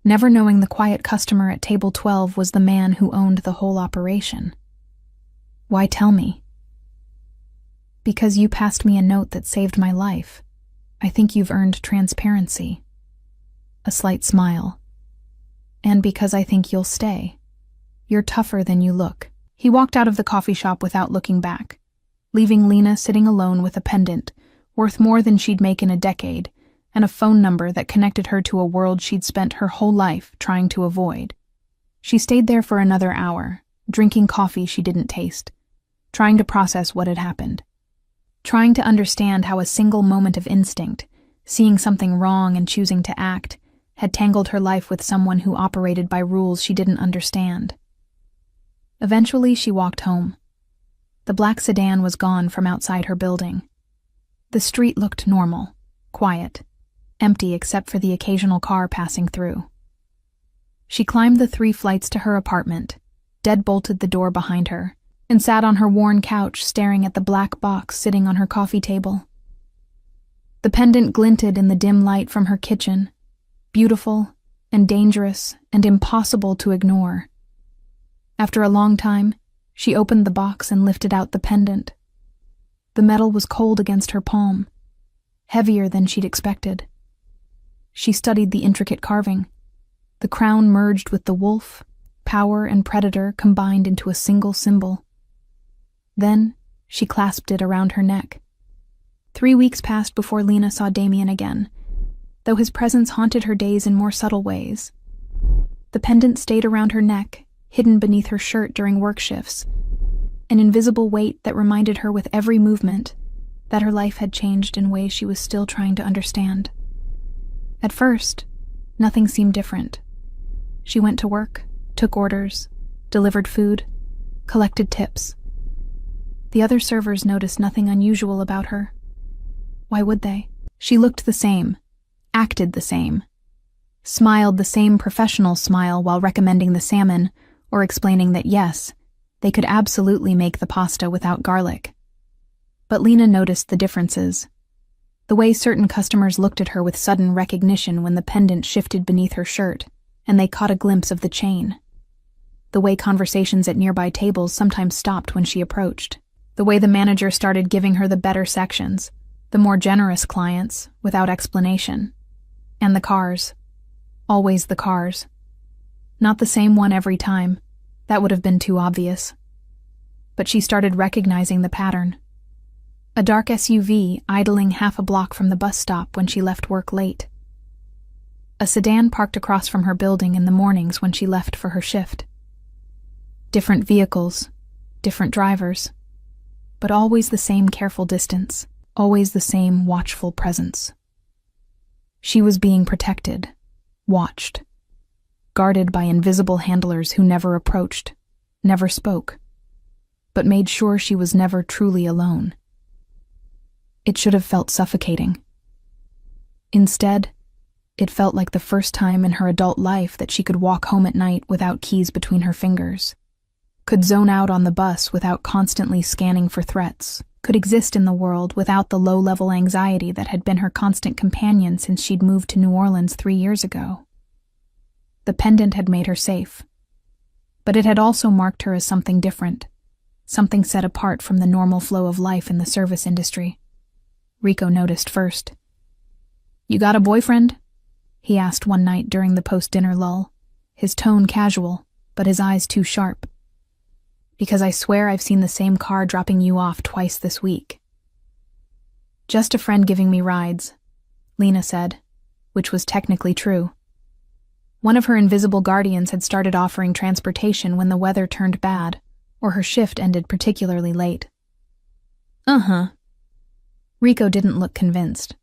never knowing the quiet customer at table 12 was the man who owned the whole operation. "Why tell me?" "Because you passed me a note that saved my life. I think you've earned transparency." A slight smile. "And because I think you'll stay. You're tougher than you look." He walked out of the coffee shop without looking back, leaving Lena sitting alone with a pendant, worth more than she'd make in a decade, and a phone number that connected her to a world she'd spent her whole life trying to avoid. She stayed there for another hour, drinking coffee she didn't taste, trying to process what had happened, trying to understand how a single moment of instinct, seeing something wrong and choosing to act, had tangled her life with someone who operated by rules she didn't understand. Eventually, she walked home. The black sedan was gone from outside her building. The street looked normal, quiet, empty except for the occasional car passing through. She climbed the 3 flights to her apartment, deadbolted the door behind her, and sat on her worn couch staring at the black box sitting on her coffee table. The pendant glinted in the dim light from her kitchen, beautiful and dangerous and impossible to ignore. After a long time, she opened the box and lifted out the pendant. The metal was cold against her palm, heavier than she'd expected. She studied the intricate carving. The crown merged with the wolf, power and predator combined into a single symbol. Then, she clasped it around her neck. 3 weeks passed before Lena saw Damien again, though his presence haunted her days in more subtle ways. The pendant stayed around her neck, hidden beneath her shirt during work shifts, an invisible weight that reminded her with every movement that her life had changed in ways she was still trying to understand. At first, nothing seemed different. She went to work, took orders, delivered food, collected tips. The other servers noticed nothing unusual about her. Why would they? She looked the same, acted the same, smiled the same professional smile while recommending the salmon or explaining that yes, they could absolutely make the pasta without garlic. But Lena noticed the differences. The way certain customers looked at her with sudden recognition when the pendant shifted beneath her shirt, and they caught a glimpse of the chain. The way conversations at nearby tables sometimes stopped when she approached. The way the manager started giving her the better sections, the more generous clients, without explanation. And the cars. Always the cars. Not the same one every time. That would have been too obvious. But she started recognizing the pattern. A dark SUV idling half a block from the bus stop when she left work late. A sedan parked across from her building in the mornings when she left for her shift. Different vehicles, different drivers, but always the same careful distance, always the same watchful presence. She was being protected, watched, guarded by invisible handlers who never approached, never spoke, but made sure she was never truly alone. It should have felt suffocating. Instead, it felt like the first time in her adult life that she could walk home at night without keys between her fingers, could zone out on the bus without constantly scanning for threats, could exist in the world without the low-level anxiety that had been her constant companion since she'd moved to New Orleans 3 years ago. The pendant had made her safe. But it had also marked her as something different, something set apart from the normal flow of life in the service industry. Rico noticed first. "You got a boyfriend?" he asked one night during the post-dinner lull, his tone casual, but his eyes too sharp. "Because I swear I've seen the same car dropping you off twice this week." "Just a friend giving me rides," Lena said, which was technically true. One of her invisible guardians had started offering transportation when the weather turned bad, or her shift ended particularly late. "Uh-huh." Rico didn't look convinced.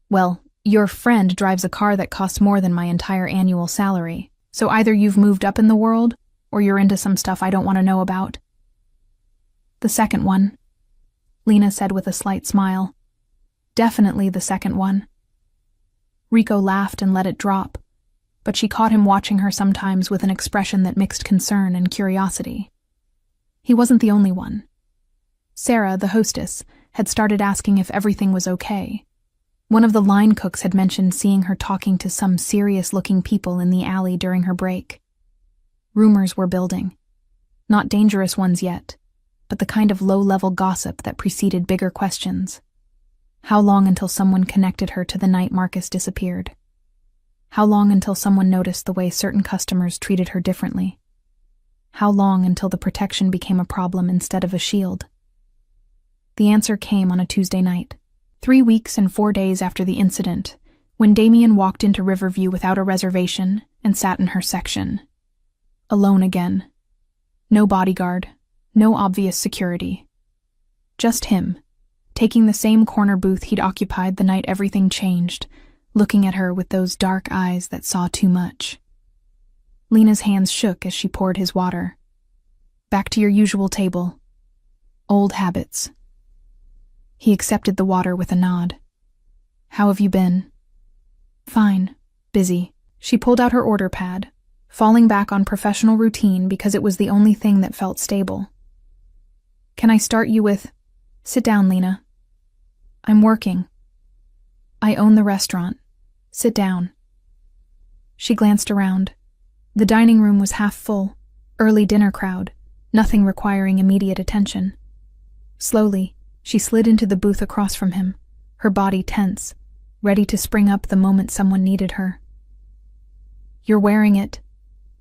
"Well, your friend drives a car that costs more than my entire annual salary, so either you've moved up in the world, or you're into some stuff I don't want to know about." "The second one," Lena said with a slight smile. "Definitely the second one." Rico laughed and let it drop, but she caught him watching her sometimes with an expression that mixed concern and curiosity. He wasn't the only one. Sarah, the hostess, had started asking if everything was okay. One of the line cooks had mentioned seeing her talking to some serious-looking people in the alley during her break. Rumors were building. Not dangerous ones yet, but the kind of low-level gossip that preceded bigger questions. How long until someone connected her to the night Marcus disappeared? How long until someone noticed the way certain customers treated her differently? How long until the protection became a problem instead of a shield? The answer came on a Tuesday night, 3 weeks and 4 days after the incident, when Damien walked into Riverview without a reservation and sat in her section. Alone again. No bodyguard, no obvious security. Just him, taking the same corner booth he'd occupied the night everything changed, looking at her with those dark eyes that saw too much. Lena's hands shook as she poured his water. "Back to your usual table. Old habits." He accepted the water with a nod. "How have you been?" "Fine. Busy." She pulled out her order pad, falling back on professional routine because it was the only thing that felt stable. "Can I start you with—" "Sit down, Lena." "I'm working." "I own the restaurant. Sit down." She glanced around. The dining room was half full, early dinner crowd, nothing requiring immediate attention. Slowly, she slid into the booth across from him, her body tense, ready to spring up the moment someone needed her. "You're wearing it,"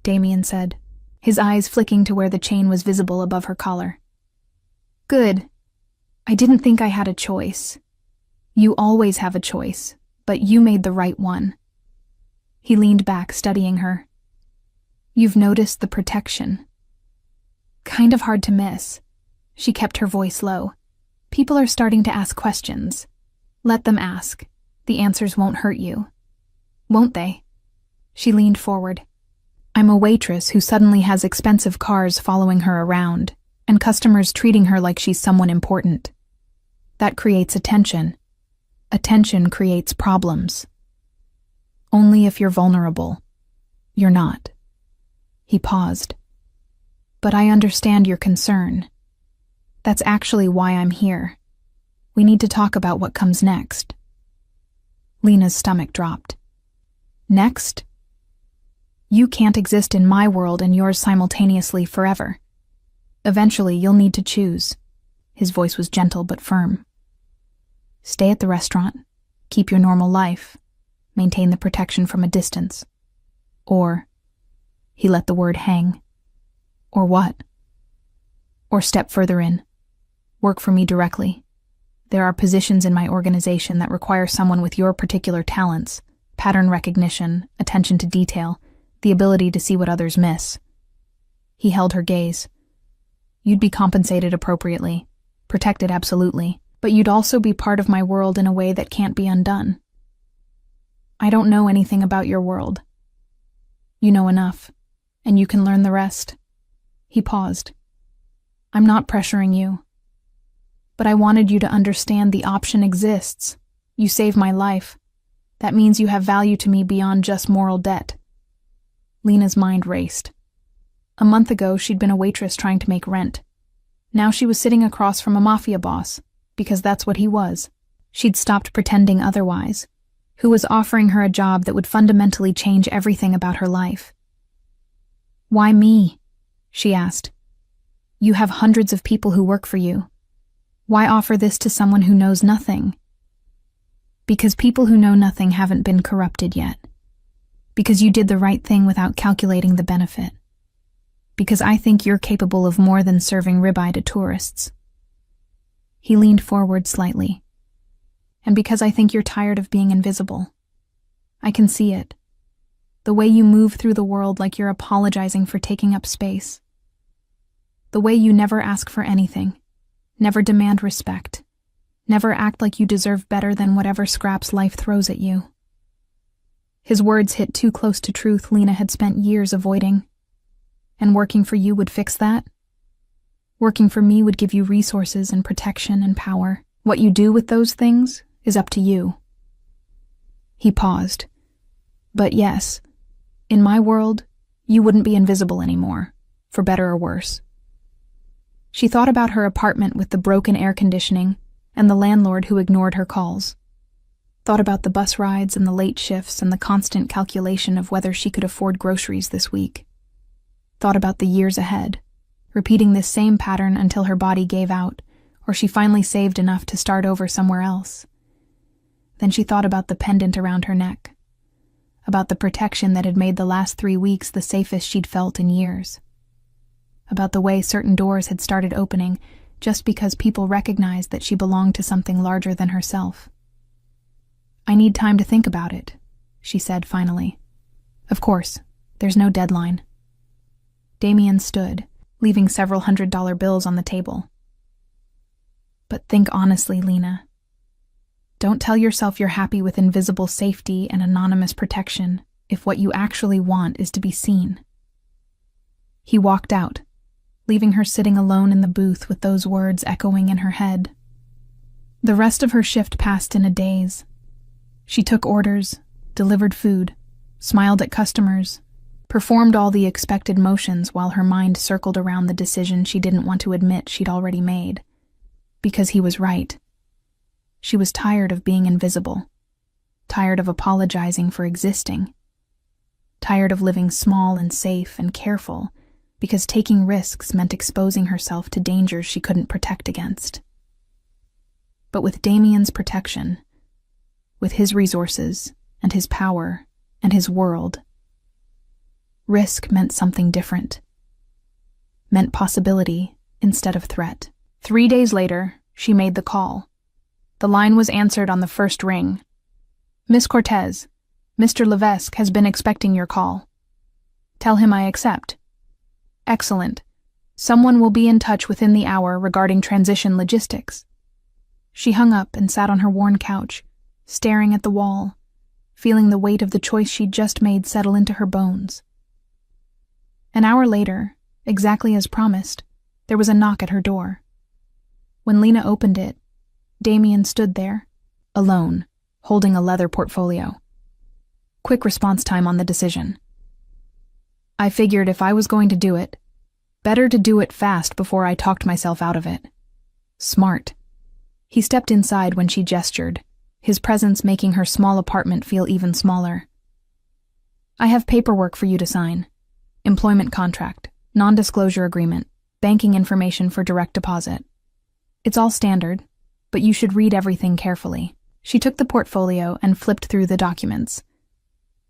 Damien said, his eyes flicking to where the chain was visible above her collar. "Good. I didn't think I had a choice." "You always have a choice, but you made the right one." He leaned back, studying her. "You've noticed the protection." "Kind of hard to miss." She kept her voice low. "People are starting to ask questions. Let them ask. The answers won't hurt you." "Won't they?" She leaned forward. "I'm a waitress who suddenly has expensive cars following her around, and customers treating her like she's someone important. That creates attention. Attention creates problems. Only if you're vulnerable. You're not." He paused. "But I understand your concern. That's actually why I'm here. We need to talk about what comes next." Lena's stomach dropped. "Next? You can't exist in my world and yours simultaneously forever. Eventually, you'll need to choose." His voice was gentle but firm. "Stay at the restaurant, keep your normal life, maintain the protection from a distance. Or," he let the word hang, "or what? Or step further in. Work for me directly. There are positions in my organization that require someone with your particular talents, pattern recognition, attention to detail, the ability to see what others miss." He held her gaze. "You'd be compensated appropriately, protected absolutely, but you'd also be part of my world in a way that can't be undone." "I don't know anything about your world." "You know enough, and you can learn the rest." He paused. "I'm not pressuring you. But I wanted you to understand the option exists. You save my life. That means you have value to me beyond just moral debt." Lena's mind raced. A month ago, she'd been a waitress trying to make rent. Now she was sitting across from a Mafia boss, because that's what he was. She'd stopped pretending otherwise. who was offering her a job that would fundamentally change everything about her life. "Why me?" she asked. "You have hundreds of people who work for you. Why offer this to someone who knows nothing?" "Because people who know nothing haven't been corrupted yet. Because you did the right thing without calculating the benefit. Because I think you're capable of more than serving ribeye to tourists." He leaned forward slightly. "And because I think you're tired of being invisible. I can see it. The way you move through the world like you're apologizing for taking up space. The way you never ask for anything, never demand respect, never act like you deserve better than whatever scraps life throws at you." His words hit too close to truth Lena had spent years avoiding. "And working for you would fix that? Working for me would give you resources and protection and power. What you do with those things is up to you." He paused. "But yes, in my world, you wouldn't be invisible anymore, for better or worse." She thought about her apartment with the broken air conditioning and the landlord who ignored her calls. Thought about the bus rides and the late shifts and the constant calculation of whether she could afford groceries this week. Thought about the years ahead, repeating this same pattern until her body gave out, or she finally saved enough to start over somewhere else. Then she thought about the pendant around her neck, about the protection that had made the last 3 weeks the safest she'd felt in years, about the way certain doors had started opening just because people recognized that she belonged to something larger than herself. "I need time to think about it," she said finally. "Of course, there's no deadline." Damien stood, leaving several $100 bills on the table. "But think honestly, Lena. Don't tell yourself you're happy with invisible safety and anonymous protection if what you actually want is to be seen." He walked out, leaving her sitting alone in the booth with those words echoing in her head. The rest of her shift passed in a daze. She took orders, delivered food, smiled at customers, performed all the expected motions while her mind circled around the decision she didn't want to admit she'd already made. Because he was right. She was tired of being invisible, tired of apologizing for existing, tired of living small and safe and careful because taking risks meant exposing herself to dangers she couldn't protect against. But with Damien's protection, with his resources and his power and his world, risk meant something different. Meant possibility instead of threat. 3 days later, she made the call. The line was answered on the first ring. "Miss Cortez, Mr. Levesque has been expecting your call. Tell him I accept." "Excellent. Someone will be in touch within the hour regarding transition logistics." She hung up and sat on her worn couch, staring at the wall, feeling the weight of the choice she'd just made settle into her bones. An hour later, exactly as promised, there was a knock at her door. When Lena opened it, Damien stood there, alone, holding a leather portfolio. Quick response time on the decision. "I figured if I was going to do it, better to do it fast before I talked myself out of it." Smart. He stepped inside when she gestured, his presence making her small apartment feel even smaller. "I have paperwork for you to sign. Employment contract, non-disclosure agreement, banking information for direct deposit. It's all standard, but you should read everything carefully." She took the portfolio and flipped through the documents.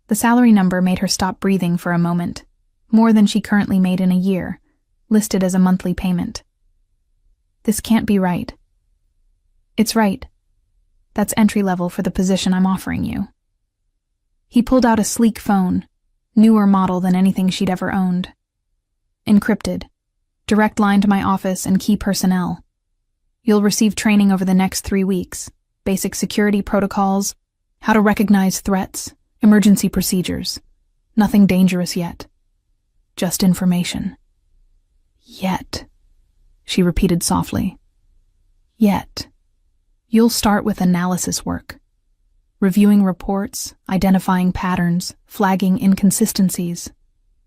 The salary number made her stop breathing for a moment, more than she currently made in a year, listed as a monthly payment. "This can't be right." "It's right. That's entry level for the position I'm offering you." He pulled out a sleek phone, newer model than anything she'd ever owned. "Encrypted. Direct line to my office and key personnel. You'll receive training over the next 3 weeks. Basic security protocols, how to recognize threats, emergency procedures. Nothing dangerous yet. Just information." "Yet," she repeated softly. "Yet. You'll start with analysis work. Reviewing reports, identifying patterns, flagging inconsistencies.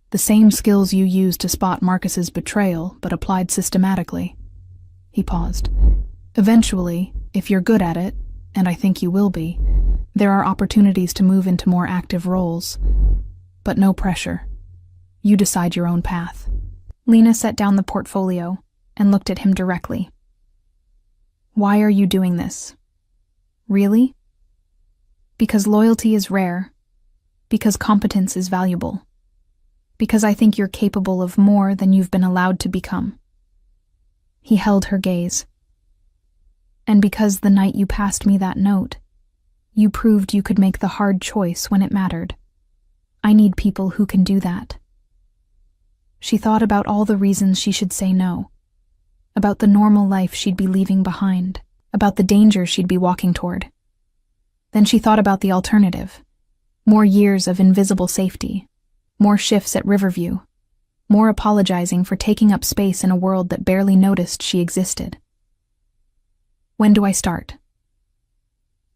The same skills you used to spot Marcus's betrayal, but applied systematically." He paused. "Eventually, if you're good at it, and I think you will be, There are opportunities to move into more active roles, but no pressure. You decide your own path. Lena set down the portfolio and looked at him directly. Why are you doing this? Really? Because loyalty is rare. Because competence is valuable. Because I think you're capable of more than you've been allowed to become. He held her gaze. And because the night you passed me that note, you proved you could make the hard choice when it mattered. I need people who can do that. She thought about all the reasons she should say no, about the normal life she'd be leaving behind, about the danger she'd be walking toward. Then she thought about the alternative. More years of invisible safety, more shifts at Riverview, more apologizing for taking up space in a world that barely noticed she existed. When do I start?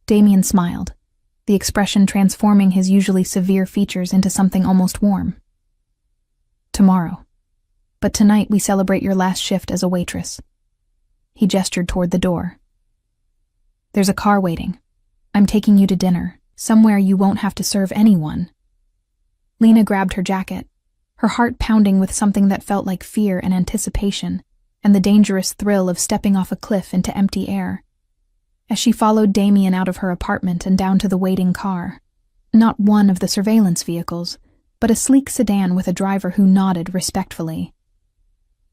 Damien smiled, the expression transforming his usually severe features into something almost warm. Tomorrow. But tonight we celebrate your last shift as a waitress. He gestured toward the door. There's a car waiting. I'm taking you to dinner, somewhere you won't have to serve anyone. Lena grabbed her jacket, her heart pounding with something that felt like fear and anticipation, and the dangerous thrill of stepping off a cliff into empty air. As she followed Damien out of her apartment and down to the waiting car, not one of the surveillance vehicles, but a sleek sedan with a driver who nodded respectfully.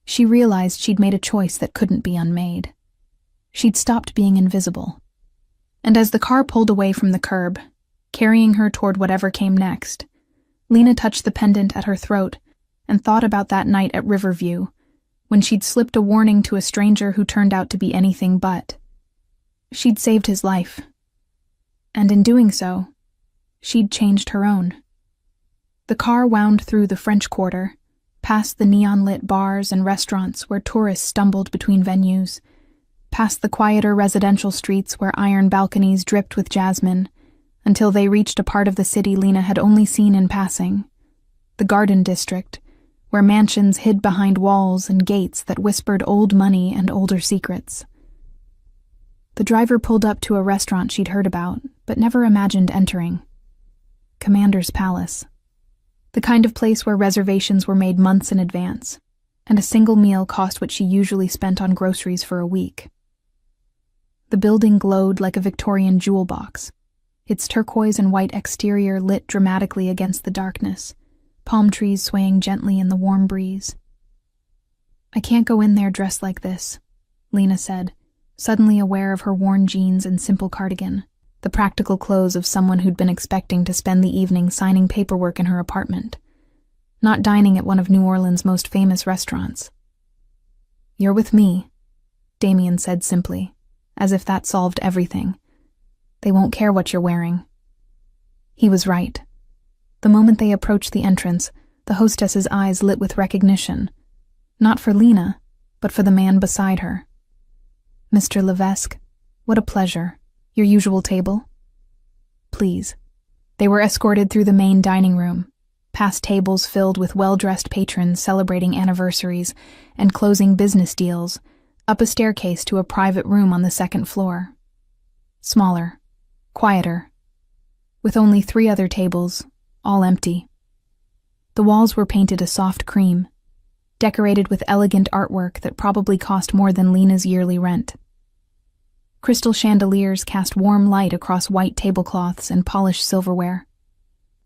She realized she'd made a choice that couldn't be unmade. She'd stopped being invisible. And as the car pulled away from the curb, carrying her toward whatever came next, Lena touched the pendant at her throat and thought about that night at Riverview, when she'd slipped a warning to a stranger who turned out to be anything but. She'd saved his life. And in doing so, she'd changed her own. The car wound through the French Quarter, past the neon-lit bars and restaurants where tourists stumbled between venues, past the quieter residential streets where iron balconies dripped with jasmine, until they reached a part of the city Lena had only seen in passing, the Garden District, where mansions hid behind walls and gates that whispered old money and older secrets. The driver pulled up to a restaurant she'd heard about, but never imagined entering. Commander's Palace. The kind of place where reservations were made months in advance, and a single meal cost what she usually spent on groceries for a week. The building glowed like a Victorian jewel box, its turquoise and white exterior lit dramatically against the darkness, palm trees swaying gently in the warm breeze. I can't go in there dressed like this, Lena said, suddenly aware of her worn jeans and simple cardigan, the practical clothes of someone who'd been expecting to spend the evening signing paperwork in her apartment, not dining at one of New Orleans' most famous restaurants. You're with me, Damien said simply, as if that solved everything. They won't care what you're wearing. He was right. The moment they approached the entrance, the hostess's eyes lit with recognition, not for Lena, but for the man beside her. Mr. Levesque, what a pleasure. Your usual table? Please. They were escorted through the main dining room, past tables filled with well-dressed patrons celebrating anniversaries and closing business deals, up a staircase to a private room on the second floor. Smaller, quieter, with only 3 other tables, all empty. The walls were painted a soft cream, decorated with elegant artwork that probably cost more than Lena's yearly rent. Crystal chandeliers cast warm light across white tablecloths and polished silverware.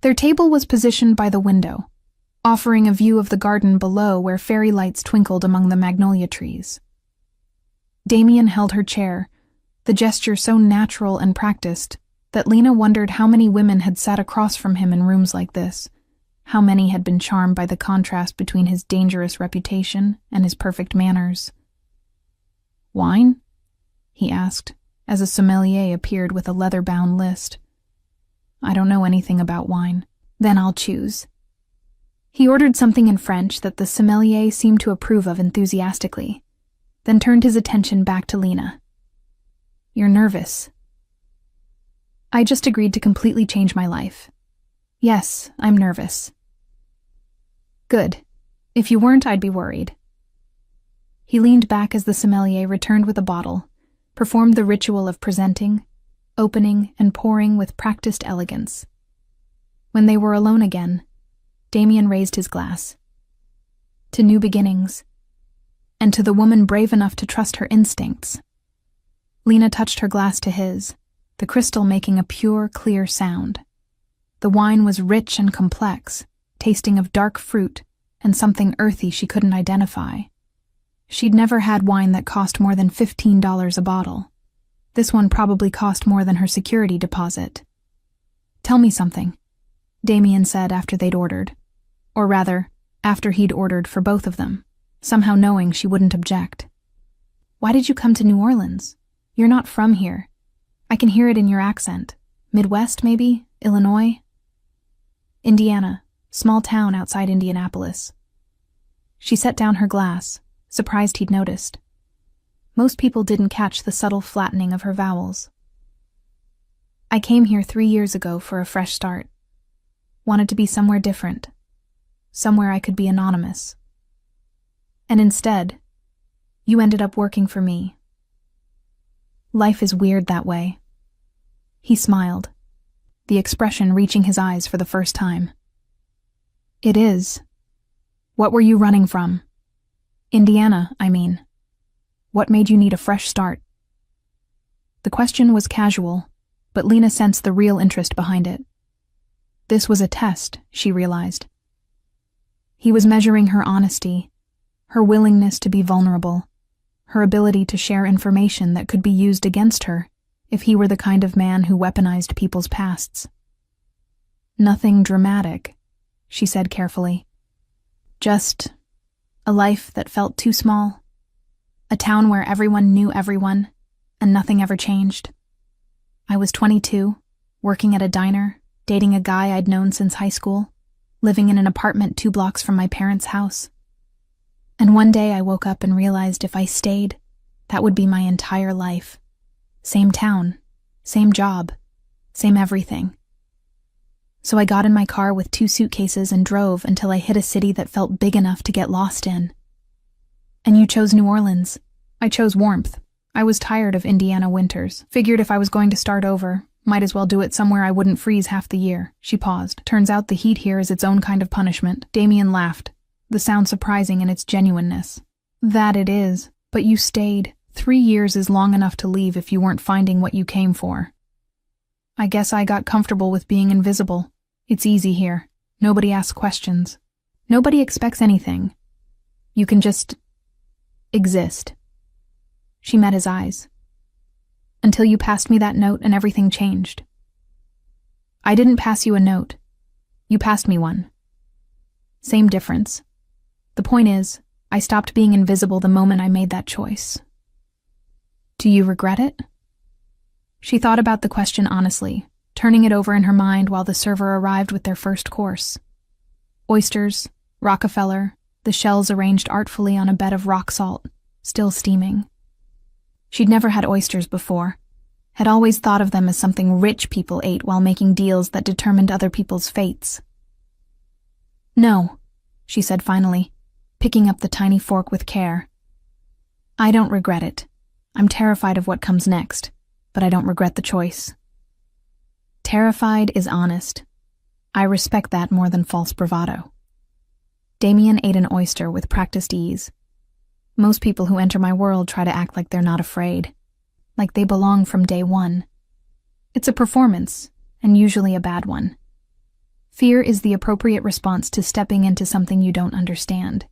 Their table was positioned by the window, offering a view of the garden below where fairy lights twinkled among the magnolia trees. Damien held her chair, the gesture so natural and practiced that Lena wondered how many women had sat across from him in rooms like this, how many had been charmed by the contrast between his dangerous reputation and his perfect manners. Wine? He asked, as a sommelier appeared with a leather-bound list. I don't know anything about wine. Then I'll choose. He ordered something in French that the sommelier seemed to approve of enthusiastically, then turned his attention back to Lena. You're nervous. I just agreed to completely change my life. Yes, I'm nervous. Good. If you weren't, I'd be worried. He leaned back as the sommelier returned with a bottle, performed the ritual of presenting, opening and pouring with practiced elegance. When they were alone again, Damien raised his glass. To new beginnings, and to the woman brave enough to trust her instincts. Lena touched her glass to his, the crystal making a pure, clear sound. The wine was rich and complex, tasting of dark fruit and something earthy she couldn't identify. She'd never had wine that cost more than $15 a bottle. This one probably cost more than her security deposit. "Tell me something," Damien said after they'd ordered. Or rather, after he'd ordered for both of them, somehow knowing she wouldn't object. "Why did you come to New Orleans? You're not from here. I can hear it in your accent. Midwest, maybe? Illinois?" "Indiana, small town outside Indianapolis." She set down her glass, surprised he'd noticed. Most people didn't catch the subtle flattening of her vowels. "I came here 3 years ago for a fresh start. Wanted to be somewhere different. Somewhere I could be anonymous. And instead, you ended up working for me. Life is weird that way." He smiled, the expression reaching his eyes for the first time. "It is. What were you running from? Indiana, I mean. What made you need a fresh start?" The question was casual, but Lena sensed the real interest behind it. This was a test, she realized. He was measuring her honesty, her willingness to be vulnerable, her ability to share information that could be used against her if he were the kind of man who weaponized people's pasts. "Nothing dramatic," she said carefully. "Just a life that felt too small. A town where everyone knew everyone, and nothing ever changed. I was 22, working at a diner, dating a guy I'd known since high school, living in an apartment 2 blocks from my parents' house. And one day I woke up and realized if I stayed, that would be my entire life. Same town, same job, same everything. So I got in my car with 2 suitcases and drove until I hit a city that felt big enough to get lost in. And you chose New Orleans. I chose warmth. I was tired of Indiana winters. Figured if I was going to start over, might as well do it somewhere I wouldn't freeze half the year." She paused. "Turns out the heat here is its own kind of punishment." Damien laughed, the sound surprising in its genuineness. "That it is, but you stayed. 3 years is long enough to leave if you weren't finding what you came for. I guess I got comfortable with being invisible. It's easy here. Nobody asks questions. Nobody expects anything. You can just exist." She met his eyes. "Until you passed me that note and everything changed." "I didn't pass you a note. You passed me one. Same difference. The point is, I stopped being invisible the moment I made that choice." "Do you regret it?" She thought about the question honestly, turning it over in her mind while the server arrived with their first course. Oysters, Rockefeller, the shells arranged artfully on a bed of rock salt, still steaming. She'd never had oysters before, had always thought of them as something rich people ate while making deals that determined other people's fates. "No," she said finally, picking up the tiny fork with care. "I don't regret it. I'm terrified of what comes next, but I don't regret the choice." Terrified is honest. I respect that more than false bravado. Damien ate an oyster with practiced ease. Most people who enter my world try to act like they're not afraid, like they belong from day one. It's a performance, and usually a bad one. Fear is the appropriate response to stepping into something you don't understand.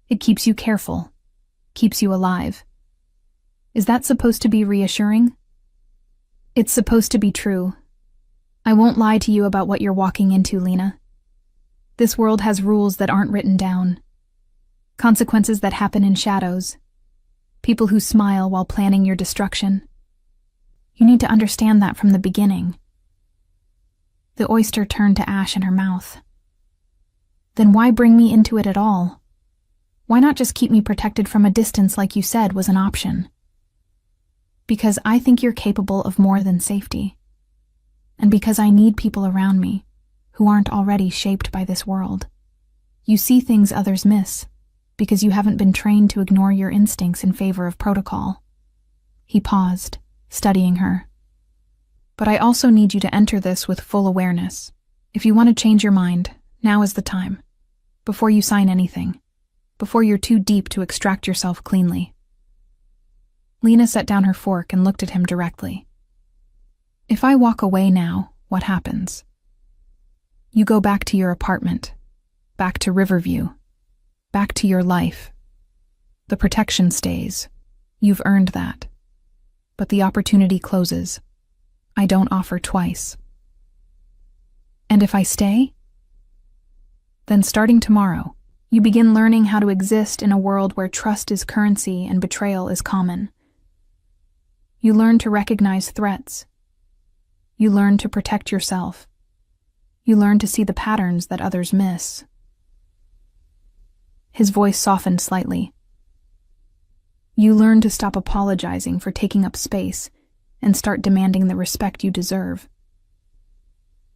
It keeps you careful, keeps you alive. Is that supposed to be reassuring? It's supposed to be true. I won't lie to you about what you're walking into, Lena. This world has rules that aren't written down. Consequences that happen in shadows. People who smile while planning your destruction. You need to understand that from the beginning. The oyster turned to ash in her mouth. Then why bring me into it at all? Why not just keep me protected from a distance like you said was an option? Because I think you're capable of more than safety. And because I need people around me who aren't already shaped by this world. You see things others miss, because you haven't been trained to ignore your instincts in favor of protocol. He paused, studying her. But I also need you to enter this with full awareness. If you want to change your mind, now is the time. Before you sign anything. Before you're too deep to extract yourself cleanly. Lena set down her fork and looked at him directly. If I walk away now, what happens? You go back to your apartment. Back to Riverview. Back to your life. The protection stays. You've earned that. But the opportunity closes. I don't offer twice. And if I stay? Then starting tomorrow, you begin learning how to exist in a world where trust is currency and betrayal is common. You learn to recognize threats. You learn to protect yourself. You learn to see the patterns that others miss. His voice softened slightly. You learn to stop apologizing for taking up space and start demanding the respect you deserve.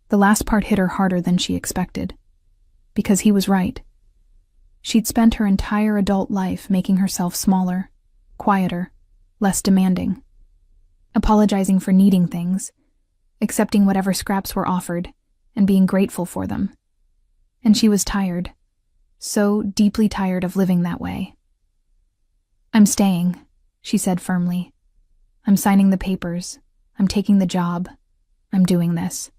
The last part hit her harder than she expected, because he was right. She'd spent her entire adult life making herself smaller, quieter, less demanding, apologizing for needing things, accepting whatever scraps were offered, and being grateful for them. And she was tired, so deeply tired of living that way. I'm staying, she said firmly. I'm signing the papers. I'm taking the job. I'm doing this.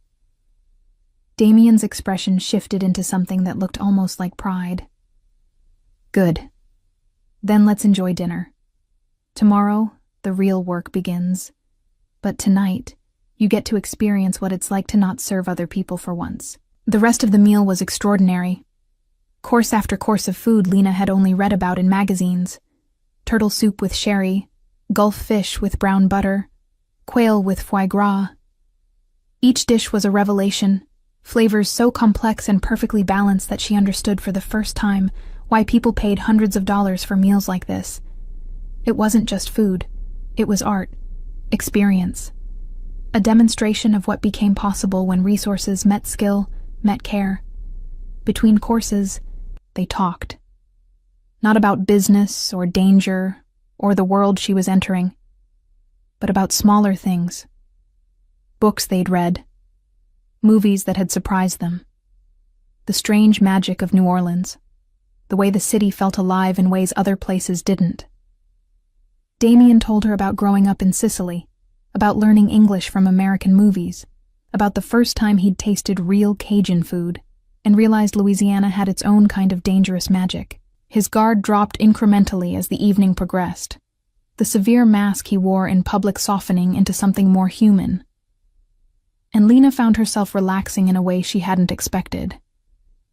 Damien's expression shifted into something that looked almost like pride. Good. Then let's enjoy dinner. Tomorrow, the real work begins. But tonight, you get to experience what it's like to not serve other people for once. The rest of the meal was extraordinary. Course after course of food Lena had only read about in magazines. Turtle soup with sherry, Gulf fish with brown butter, quail with foie gras. Each dish was a revelation, flavors so complex and perfectly balanced that she understood for the first time why people paid hundreds of dollars for meals like this. It wasn't just food, it was art, experience. A demonstration of what became possible when resources met skill, met care. Between courses, they talked. Not about business or danger or the world she was entering, but about smaller things. Books they'd read, movies that had surprised them, the strange magic of New Orleans, the way the city felt alive in ways other places didn't. Damien told her about growing up in Sicily, about learning English from American movies, about the first time he'd tasted real Cajun food, and realized Louisiana had its own kind of dangerous magic. His guard dropped incrementally as the evening progressed, the severe mask he wore in public softening into something more human. And Lena found herself relaxing in a way she hadn't expected.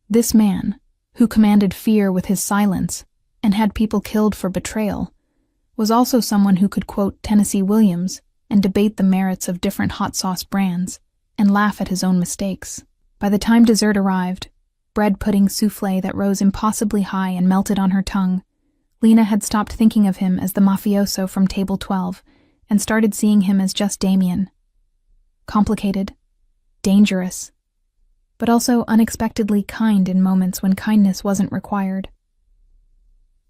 This man, who commanded fear with his silence and had people killed for betrayal, was also someone who could quote Tennessee Williams and debate the merits of different hot sauce brands and laugh at his own mistakes. By the time dessert arrived, bread pudding souffle that rose impossibly high and melted on her tongue, Lena had stopped thinking of him as the mafioso from Table 12 and started seeing him as just Damien. Complicated, dangerous, but also unexpectedly kind in moments when kindness wasn't required.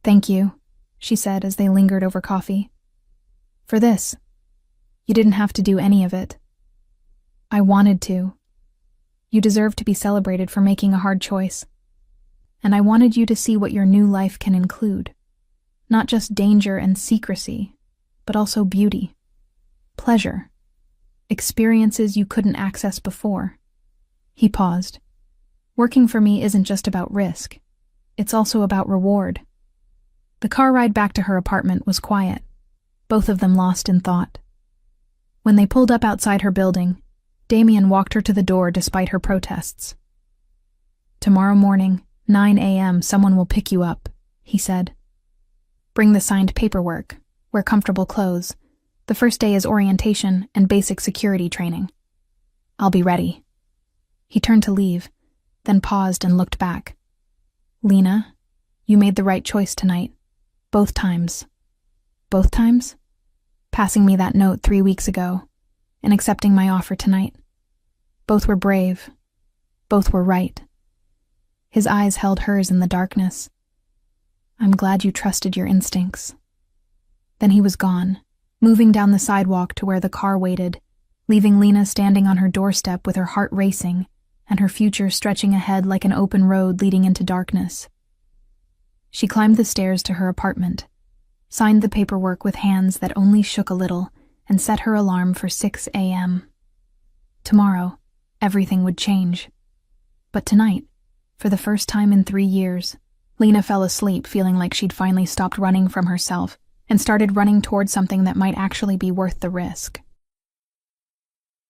Thank you, she said as they lingered over coffee. For this. You didn't have to do any of it. I wanted to. You deserve to be celebrated for making a hard choice. And I wanted you to see what your new life can include. Not just danger and secrecy, but also beauty, pleasure, experiences you couldn't access before. He paused. Working for me isn't just about risk. It's also about reward. The car ride back to her apartment was quiet, both of them lost in thought. When they pulled up outside her building, Damien walked her to the door despite her protests. Tomorrow morning, 9 a.m., someone will pick you up, he said. Bring the signed paperwork, wear comfortable clothes. The first day is orientation and basic security training. I'll be ready. He turned to leave, then paused and looked back. Lena, you made the right choice tonight. Both times. Both times? Passing me that note 3 weeks ago, and accepting my offer tonight. Both were brave. Both were right. His eyes held hers in the darkness. I'm glad you trusted your instincts. Then he was gone, moving down the sidewalk to where the car waited, leaving Lena standing on her doorstep with her heart racing and her future stretching ahead like an open road leading into darkness. She climbed the stairs to her apartment, signed the paperwork with hands that only shook a little, and set her alarm for 6 a.m. Tomorrow, everything would change. But tonight, for the first time in 3 years, Lena fell asleep feeling like she'd finally stopped running from herself and started running towards something that might actually be worth the risk.